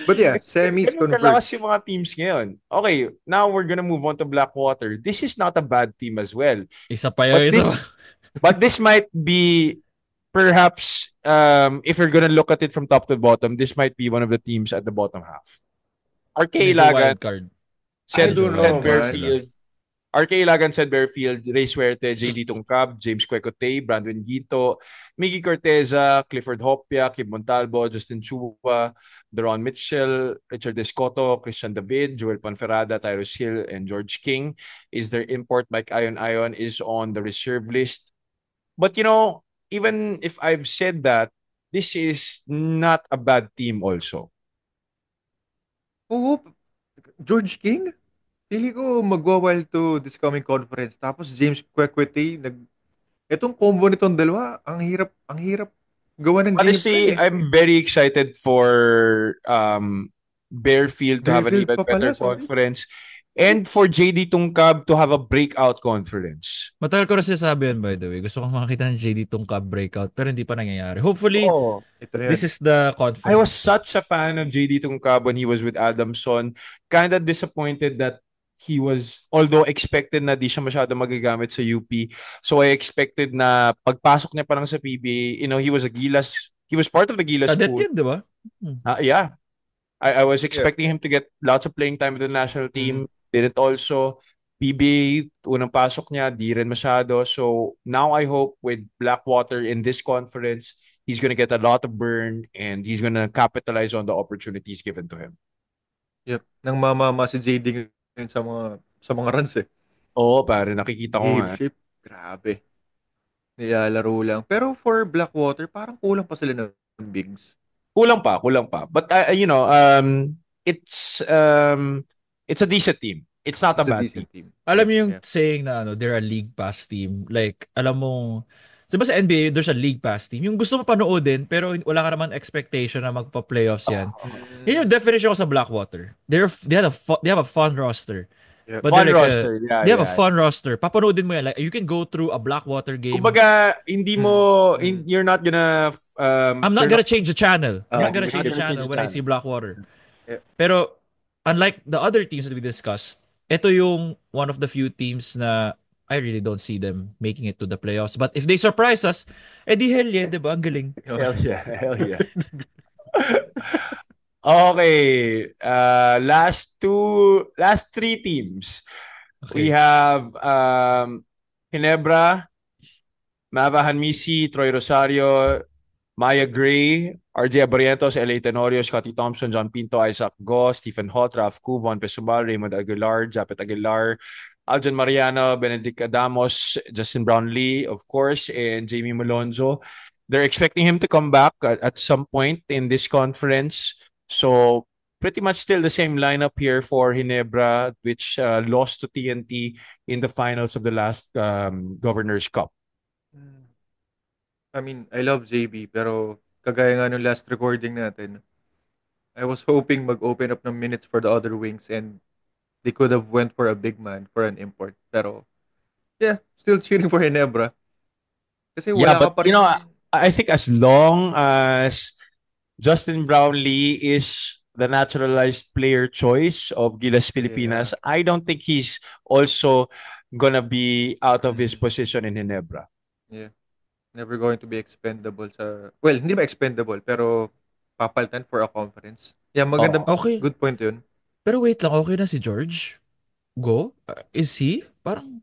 C: But yeah,
A: Kasi
C: semis
A: ganun
C: confirmed.
A: kalakas yung mga teams ngayon. Okay, now we're gonna move on to Blackwater. This is not a bad team as well.
B: Isa pa yun.
A: But this might be perhaps if you're gonna look at it from top to bottom, this might be one of the teams at the bottom half. RK
B: Medyo
A: Ilagan
B: wild card.
C: I don't know,
A: said
C: man.
A: Bearfield. RK Ilagan said Bearfield, Ray Suerte, JD Tungcab, James Quecote, Brandon Ginto, Miggy Corteza, Clifford Hopia, Kib Montalvo, Justin Chua, Deron Mitchell, Richard Escoto, Christian David, Joel Ponferrada, Tyrus Hill, and George King. Is their import Mike Ion is on the reserve list. But even if I've said that, this is not a bad team also.
C: Oo, George King? Pili ko magwa-wild to this coming conference. Tapos James Quequete, etong combo nitong dalawa, ang hirap gawa ng
A: Honestly,
C: gameplay.
A: I'm very excited for Bearfield to have an
C: Bearfield
A: even
C: pa pala,
A: better
C: sorry.
A: conference and for JD Tungcab to have a breakout conference.
B: Matagal ko na sinasabi yan, by the way. Gusto kong makakita ng JD Tungcab breakout pero hindi pa nangyayari. Hopefully,
C: Ito na yan.
B: this is the conference.
A: I was such a fan of JD Tungcab when he was with Adamson. Kinda disappointed that he was, although expected na di siya masyado magagamit sa UP. So I expected na pagpasok niya parang sa PBA, he was part of the Gilas
B: Cadet
A: pool.
B: yun, di ba?
A: Yeah. I was expecting him to get lots of playing time with the national team. Didn't also. PBA, unang pasok niya, di rin masyado. So now I hope with Blackwater in this conference, he's gonna get a lot of burn and he's gonna capitalize on the opportunities given to him.
C: Yep. Nang mamama si JD ngayon sa mga runs eh.
A: Oo, pare, nakikita ko
C: Game
A: nga.
C: shape, grabe. Nilalaro lang. Pero for Blackwater, parang kulang pa sila ng bigs.
A: Kulang pa. But it's a decent team. It's not a
C: It's a
A: bad
C: decent
A: team.
C: team.
B: Alam mo
C: Yeah,
B: yung
C: yeah.
B: saying na they're a league pass team. Like, alam mo, diba sa NBA, there's a league pass team. Yung gusto mo panoodin, pero wala ka naman expectation na magpa-playoffs yan. Yun yung definition ko sa Blackwater. They have a fun roster.
C: Yeah.
B: But
A: Fun
B: they're like
A: roster.
B: they have a fun roster. Papanoodin mo yan. Like, you can go through a Blackwater game.
A: Kumbaga, hindi mo, you're not gonna...
B: I'm not gonna change the channel. I'm not gonna
A: you're
B: change the
A: not gonna
B: channel
A: change the
B: when I see
A: channel.
B: Blackwater.
C: Yeah.
B: Pero, unlike the other teams that we discussed, ito yung one of the few teams na I really don't see them making it to the playoffs. But if they surprise us, edi hell yeah, diba? Ang galing.
A: Hell yeah. Okay. Last three teams. We have Ginebra, Mava Hanmisi, Troy Rosario, Maya Gray, RJ Abarientos, LA Tenorio, Scotty Thompson, John Pinto, Isaac Go, Stephen Hot, Raf Cuvon, Pesubal, Raymond Aguilar, Japet Aguilar, Aljon Mariano, Benedict Adamos, Justin Brownlee, of course, and Jamie Malonzo. They're expecting him to come back at some point in this conference. So pretty much still the same lineup here for Ginebra, which lost to TNT in the finals of the last Governor's Cup.
C: I mean, I love JB, pero kagaya nga nung last recording natin, I was hoping mag-open up ng minutes for the other wings and they could have went for a big man for an import. Pero, yeah, still cheering for Ginebra. Kasi wala ka pa rin.
A: I think as long as Justin Brownlee is the naturalized player choice of Gilas Pilipinas, I don't think he's also gonna be out of his position in Ginebra.
C: Yeah. Never going to be expendable sa... Well, hindi ba expendable, pero papalitan for a conference. Yeah, maganda.
B: Okay.
C: Good point yun.
B: Pero wait lang, okay na si George? Go? Is he? Parang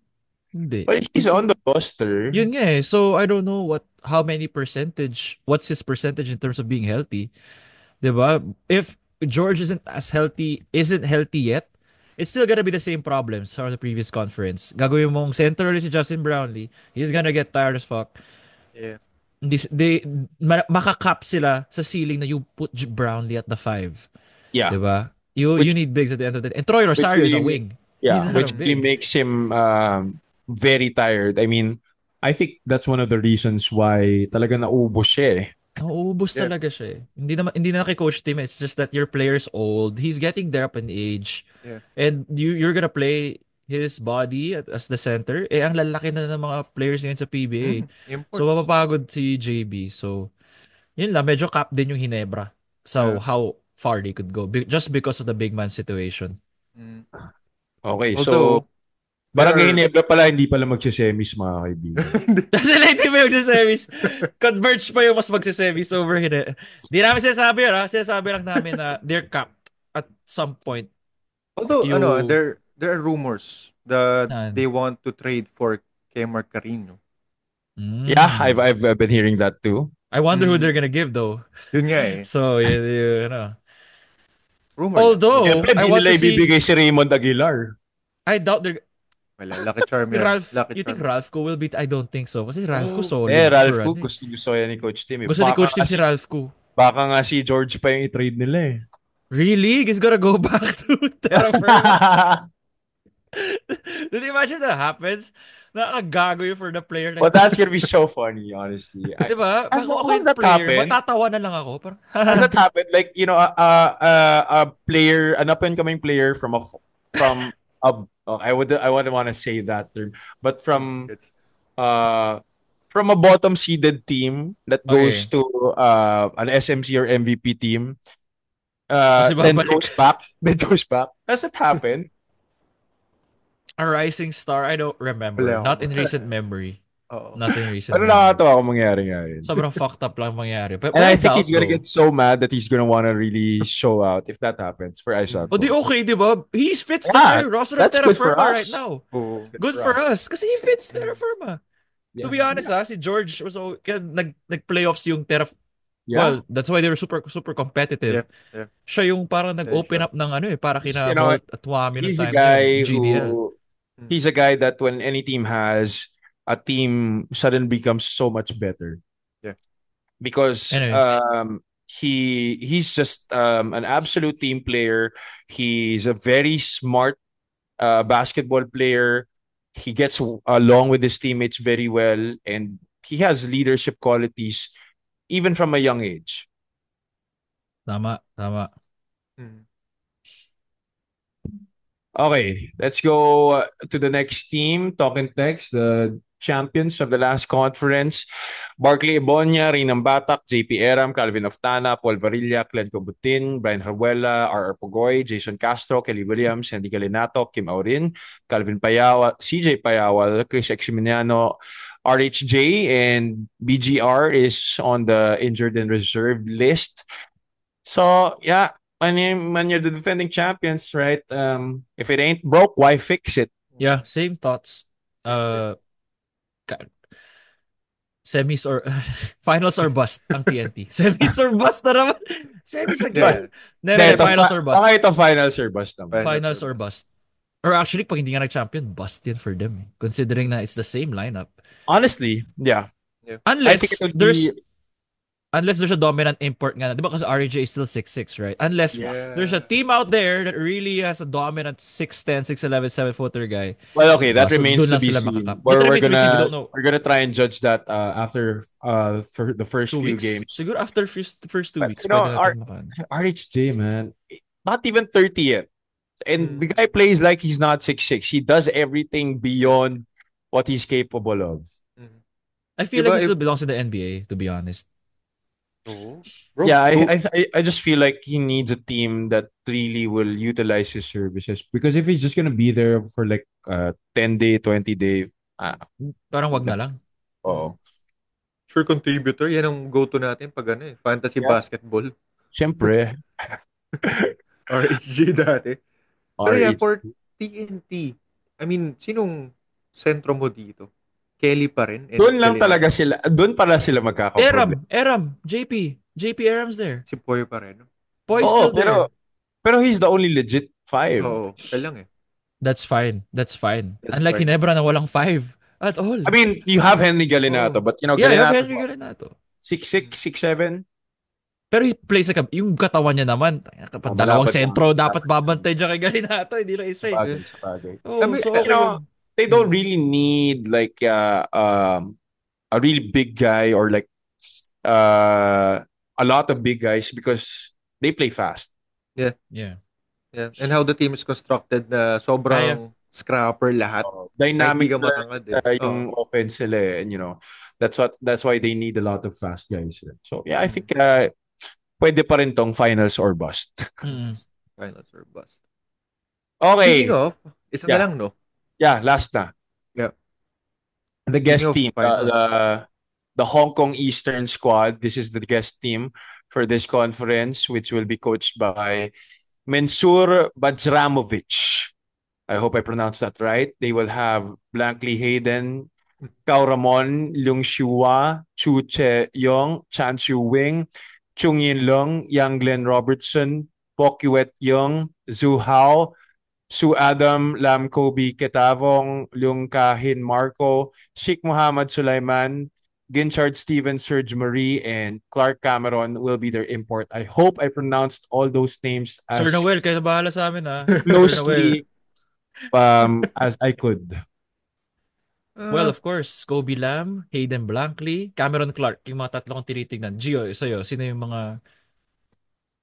B: hindi.
A: But he's on the roster.
B: Yun nga eh. So, I don't know what's his percentage in terms of being healthy. Diba? If George isn't healthy yet, it's still gonna be the same problems from the previous conference. Gagawin mong center ulit si Justin Brownlee. He's gonna get tired as fuck.
C: Yeah.
B: Makakap sila sa ceiling na you put Brownlee at the 5.
A: Yeah.
B: Diba? You
A: which
B: need bigs at the end of the day. And Troy
A: which
B: Rosario is a
A: really
B: wing. He's
A: yeah,
B: not a
A: which really
B: big.
A: makes him very tired. I mean, I think that's one of the reasons why talaga naubos siya eh.
B: Nauubos
C: Yeah.
B: talaga siya eh. Hindi na kay-coach team. It's just that your player's old. He's getting there up in age.
C: Yeah.
B: And you're gonna play his body as the center. Eh, ang lalaki na ng mga players ngayon sa PBA. So,
C: Imports.
B: mapapagod si JB. So, yun lang. Medyo cap din yung Hinebra. So,
C: Yeah.
B: how far they could go. Just because of the big man situation.
C: Mm.
A: Okay, so
C: Although,
A: Barangay
C: there are...
A: Hinebra pala hindi pala magsisemis mga kaibigan.
B: Kasi like, di ba yung magsisemis? Converge pa yung mas magsisemis over Di namin sinasabi yun, ha? Sinasabi lang namin na they're capped at some point.
C: Although,
B: You...
C: there are rumors that
B: Yan.
C: they want to trade for Kemar Carino.
A: Yeah, I've been hearing that too.
B: I wonder who they're gonna give though.
C: Yun nga eh.
B: So, you know.
C: Rumor
B: Although,
A: Siyempre,
B: I
A: di
B: want
A: nila
B: to see...
A: ibibigay si Raymond Aguilar.
B: I doubt they're...
C: Wala, Lucky Charm yan.
B: Ralph,
C: Lucky
B: you think
C: Charm.
B: Ralph Ko will beat? I don't think so. Kasi Ralph Ko solid.
A: Ralph
B: for
A: Ko,
B: run, eh.
A: gusto yan ni Coach Tim.
B: Gusto ni Coach Tim si Ralph Ko.
A: Baka nga si George pa yung i-trade nila eh.
B: Really? He's gonna go back to Terra Firma. Did you imagine that happens? Nakagago yun for the player. Like,
A: But that's gonna be so funny, honestly.
B: diba?
A: As
B: Pag ako
A: long as
B: yung
A: that
B: player,
A: happened,
B: matatawa na lang ako. Parang,
A: has that happened? Like, you know, a player, an up-and-coming player from I wouldn't want to say that term, but from a bottom seeded team that goes to an SMC or MVP team,
B: Kasi
A: then
B: babalik.
A: goes back. Has it happened?
B: A rising star, I don't remember.
C: Wala.
B: Not in recent memory.
C: Oo.
B: Not in recent
A: Ano
B: memory.
A: nakakatawa kung mangyari nga yun.
B: Sobrang fucked up lang mangyari. But
A: And I think
B: doubt,
A: he's gonna
B: though.
A: get so mad that he's gonna want to really show out if that happens for Isaac.
B: O di okay, di ba? He fits
A: Yeah,
B: the roster of
A: that's
B: Terra
A: good for
B: Firma
A: us.
B: right now.
C: Oo.
B: Good for us. Kasi he fits Terra Firma.
A: Yeah.
B: To be honest, si George was nag-playoffs yung Terra.
A: Yeah.
B: Well, that's why they were super super competitive.
C: Yeah.
B: Siya yung parang nag-open
C: sure.
B: up ng para kina
A: You know,
B: Volt at Tuami
A: he's
B: ng
A: a
B: time
A: guy
B: na yun, GDL.
A: he's a guy that when any team has a team suddenly becomes so much better.
C: Yeah.
A: Because
B: Anyway.
A: he's just an absolute team player. He's a very smart basketball player. He gets along with his teammates very well, and he has leadership qualities even from a young age.
B: Tama.
A: Okay, let's go to the next team. Talking Text, the champions of the last conference. Barkley Ibonia, Rinam Batak, JP Eram, Calvin Oftana, Paul Varilla, Glenn Cobutin, Brian Haruela, R.R. Pugoy, Jason Castro, Kelly Williams, Henry Galinato, Kim Aurin, Calvin Payawal, CJ Payawal, Chris Eximiniano, RHJ, and BGR is on the injured and reserved list. So, yeah. When you're the defending champions, right? If it ain't broke, why fix it?
B: Yeah, same thoughts. Semis or finals or bust ang TNT. Semis or bust na naman. Semis again. Finals or bust.
A: Ito finals or bust naman.
B: Finals or bust. Or actually, pag hindi nga nag-champion, bust yun for them. Considering na it's the same lineup.
A: Honestly, yeah.
B: Unless there's a dominant import nga. Di ba kasi RJ is still 6'6", right? Unless there's a team out there that really has a dominant 6'10", 6'11", 7-footer guy.
A: Well, okay, that remains to be seen. We're gonna try and judge that after for the first few games.
B: Siguro after first 2 weeks.
A: You know, RHJ, man, not even 30 yet. And the guy plays like he's not 6'6". He does everything beyond what he's capable of.
B: I feel like he still belongs in the NBA, to be honest.
A: Yeah, I just feel like he needs a team that really will utilize his services, because if he's just gonna be there for like 10-day, 20-day,
B: parang wag na lang.
C: Sure contributor, yan ang go-to natin pag fantasy basketball.
A: Siyempre.
C: RHG dati. Pero yeah, for TNT, I mean, sinong sentro mo dito? Kelly pa rin.
A: Doon lang talaga sila. Doon pala sila magkakaproblema.
B: Eram. JP Eram's there.
C: Si Poy pa rin.
B: Poy's still there.
A: Pero he's the only legit 5.
C: Oo, siya lang
B: That's fine. Unlike Ginebra na walang 5 at all.
A: I mean, you have Henry Galinato, but you know,
B: you have Henry Galinato.
A: 6'6", 6'7".
B: Pero he plays like yung katawan niya naman, kapag dalawang
A: Malapad lang.
B: sentro, dapat babantay dyan kay Galinato, hindi lang isa eh.
C: Yeah.
A: Sa bagay.
C: I
B: Oh,
C: mean,
B: so
A: You
B: okay
A: know,
B: yun.
A: they don't really need like a really big guy or like a lot of big guys because they play fast.
B: Yeah.
C: yeah. And how the team is constructed na sobrang scrapper lahat. Kahit di
A: Dynamic
C: ka matangad eh.
A: yung offense sila eh, and you know, that's why they need a lot of fast guys. So yeah, I think pwede pa rin tong finals or bust.
B: Mm.
C: Finals or bust.
A: Okay.
C: Speaking of, isa na
A: Yeah.
C: lang, no?
A: Yeah, last na.
C: Yeah.
A: The guest
C: Speaking
A: team,
C: of finals.
A: the Hong Kong Eastern squad. This is the guest team for this conference, which will be coached by Mensur Bajramovic. I hope I pronounced that right. They will have Blankley Hayden, Cao Ramon, Leung Shua, Chu Che Yong, Chan Chu Wing, Chung Yin Leung, Yang Glenn Robertson, Pokiwet Young, Zhu Hao, Su Adam, Lam Kobe Ketavong, Leung Kahin Marco, Sheikh Muhammad Sulaiman, Ginchard Steven Serge Marie, and Clark Cameron will be their import. I hope I pronounced all those names
B: Sir
A: as
B: Noel, kayo na bahala sa amin ha. Sir Noel.
A: closely as I could.
B: Well, of course, Kobe Lam, Hayden Blankley, Cameron Clark, yung mga tatlo kong tinitignan. Gio, sa'yo, sino yung mga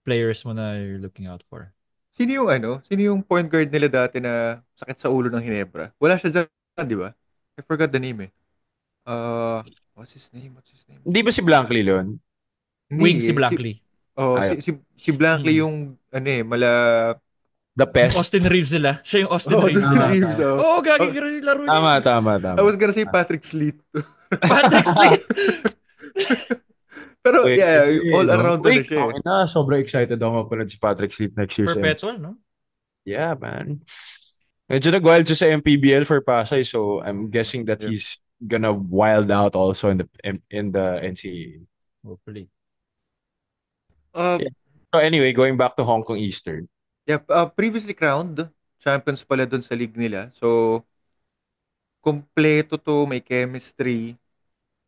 B: players mo na you're looking out for?
C: Sino yung point guard nila dati na sakit sa ulo ng Hinebra? Wala siya dyan, di ba? I forgot the name eh. What's his name?
A: Hindi ba si Blankley Leon?
B: Wing si Blankley.
C: Si Blankley yung
A: The Pest.
B: Austin Reeves nila. Siya yung Austin Reeves
C: Austin
B: nila.
C: Reeves.
B: Oo, gagi ka rin laro niya.
A: Tama.
C: I was gonna say Patrick Sleet.
B: Patrick Sleet.
C: Pero all around na siya.
A: Sobrang excited ako mapanood si Patrick Sleet next year.
B: Perpetual, no?
A: Yeah, man. Medyo nag-wild siya sa MPBL for Pasay, so I'm guessing that he's gonna wild out also in the NCAA.
B: Hopefully.
A: So anyway, going back to Hong Kong Eastern.
C: Yeah, previously crowned champions pala doon sa league nila. So, kompleto to, may chemistry.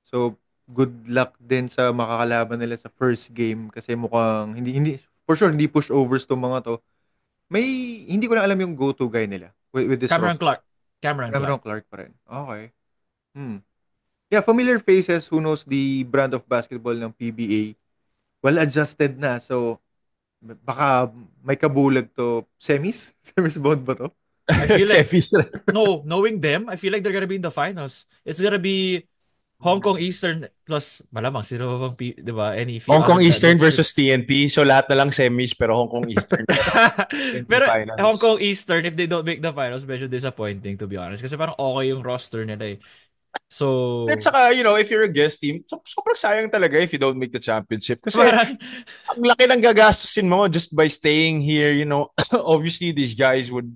C: So, good luck din sa makakalaban nila sa first game kasi mukhang hindi for sure hindi pushovers to mga to. Hindi ko na alam yung go-to guy nila with this
B: Cameron
C: roster.
B: Clark. Cameron
C: Clark pa rin. Okay. Yeah, familiar faces who knows the brand of basketball ng PBA. Well adjusted na. So, baka may kabulag to. Semis? Semis bound ba to?
B: I feel like, no, knowing them, I feel like they're gonna be in the finals. It's gonna be Hong Kong Eastern plus malamang sino bang di ba?
A: Hong Kong Eastern versus TNT. So lahat na lang semis pero Hong Kong Eastern.
B: Pero Hong Kong Eastern, if they don't make the finals, medyo disappointing to be honest. Kasi parang okay yung roster nila eh. So,
A: at saka, if you're a guest team, sobrang sayang talaga if you don't make the championship. Kasi ang laki ng gagastusin mo just by staying here, obviously these guys would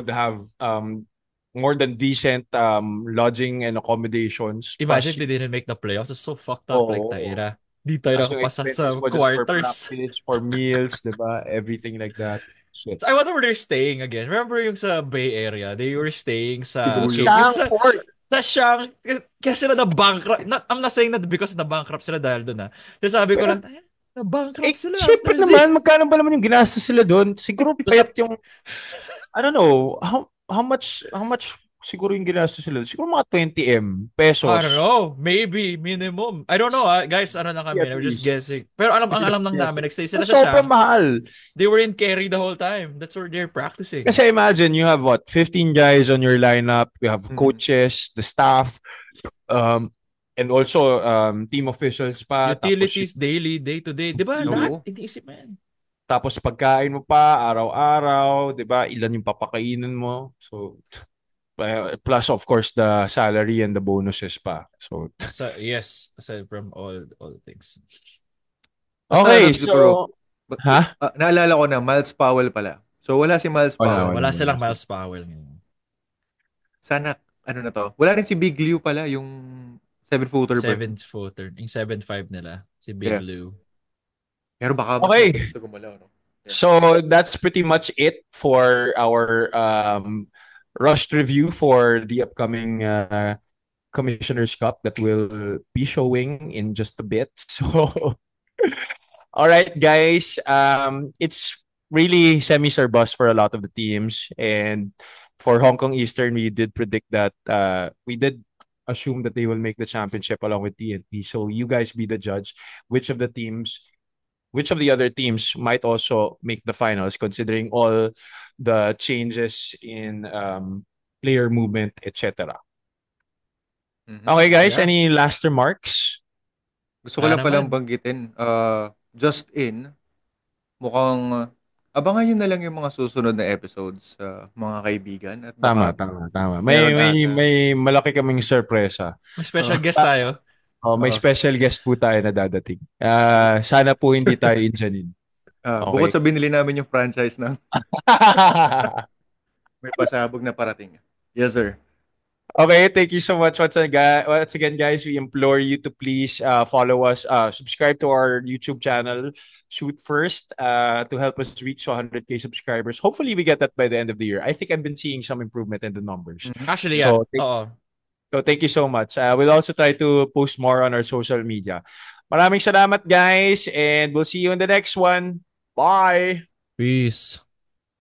A: have more than decent lodging and accommodations.
B: Imagine if they didn't make the playoffs. It's so fucked up. Like, taira. Di tayo nakapasa sa quarters.
A: For meals, diba? Everything like that. Shit.
B: So I wonder where they're staying again. Remember yung sa Bay Area? They were staying sa
A: Shangford.
B: Sa Shang, kaya sila na-bankrupt. I'm not saying that because na-bankrupt sila dahil doon ha. Kasi sabi ko lang, na-bankrupt sila.
A: Siyempre naman, magkano ba naman yung ginastos sila doon? Siguro payat yung, I don't know, how much siguro yung ginastos sila? Siguro mga 20 pesos.
B: I don't know. Maybe minimum. I don't know guys, ano lang kami. We're just guessing. Pero ang alam lang namin, nagstay sila sa
A: sobrang mahal.
B: They were in Kerry the whole time. That's where they're practicing.
A: Kasi imagine, you have 15 guys on your lineup. You have coaches, the staff, and also team officials pa.
B: Utilities, daily, day-to-day. Diba? Lahat, iniisip mo yan.
A: Tapos pagkain mo pa, araw-araw, diba? Ilan yung papakainin mo. So, plus of course the salary and the bonuses pa. So
B: yes, aside from all the things.
A: Okay, so
C: naalala ko na Miles Powell pala. So wala si Miles Powell.
B: Wala silang Miles Powell.
C: Sana na to. Wala rin si Big Liu pala, yung 7-footer ba?
B: 7-footer. Yung 7'5 nila, si Big Liu.
C: Pero baka
A: gusto gumalaw, no? Yeah. So that's pretty much it for our rushed review for the upcoming Commissioner's Cup that will be showing in just a bit. So All right, guys. It's really semis or bust for a lot of the teams, and for Hong Kong Eastern, we did predict that. We did assume that they will make the championship along with TNT. So you guys be the judge. Which of the teams, which of the other teams might also make the finals, considering all the changes in player movement, etc. Okay, guys.
C: Yeah.
A: Any last remarks?
C: Gusto ko
B: Wala
C: lang palang
B: naman.
C: banggitin, just in, mukhang abangan niyo na lang yung mga susunod na episodes, mga kaibigan at
A: Tama,
C: baka
A: tama, tama. May
C: meron
A: may
C: at,
A: may malaki kaming sorpresa.
B: May special
C: oo,
B: guest tayo.
A: Oh, may
C: oo.
A: special guest po tayo na dadating. Sana po hindi tayo injanin.
C: Bukod
A: Okay.
C: sa binili namin yung franchise ng may pasabog na parating. Yes, sir.
A: Okay, thank you so much once again, guys. We implore you to please follow us, subscribe to our YouTube channel, Shoot First, to help us reach 100K subscribers. Hopefully, we get that by the end of the year. I think I've been seeing some improvement in the numbers.
C: Mhm.
B: Actually, yeah.
A: So,
B: Oo.
A: thank you so much. We'll also try to post more on our social media. Maraming salamat, guys, and we'll see you in the next one. Bye!
B: Peace.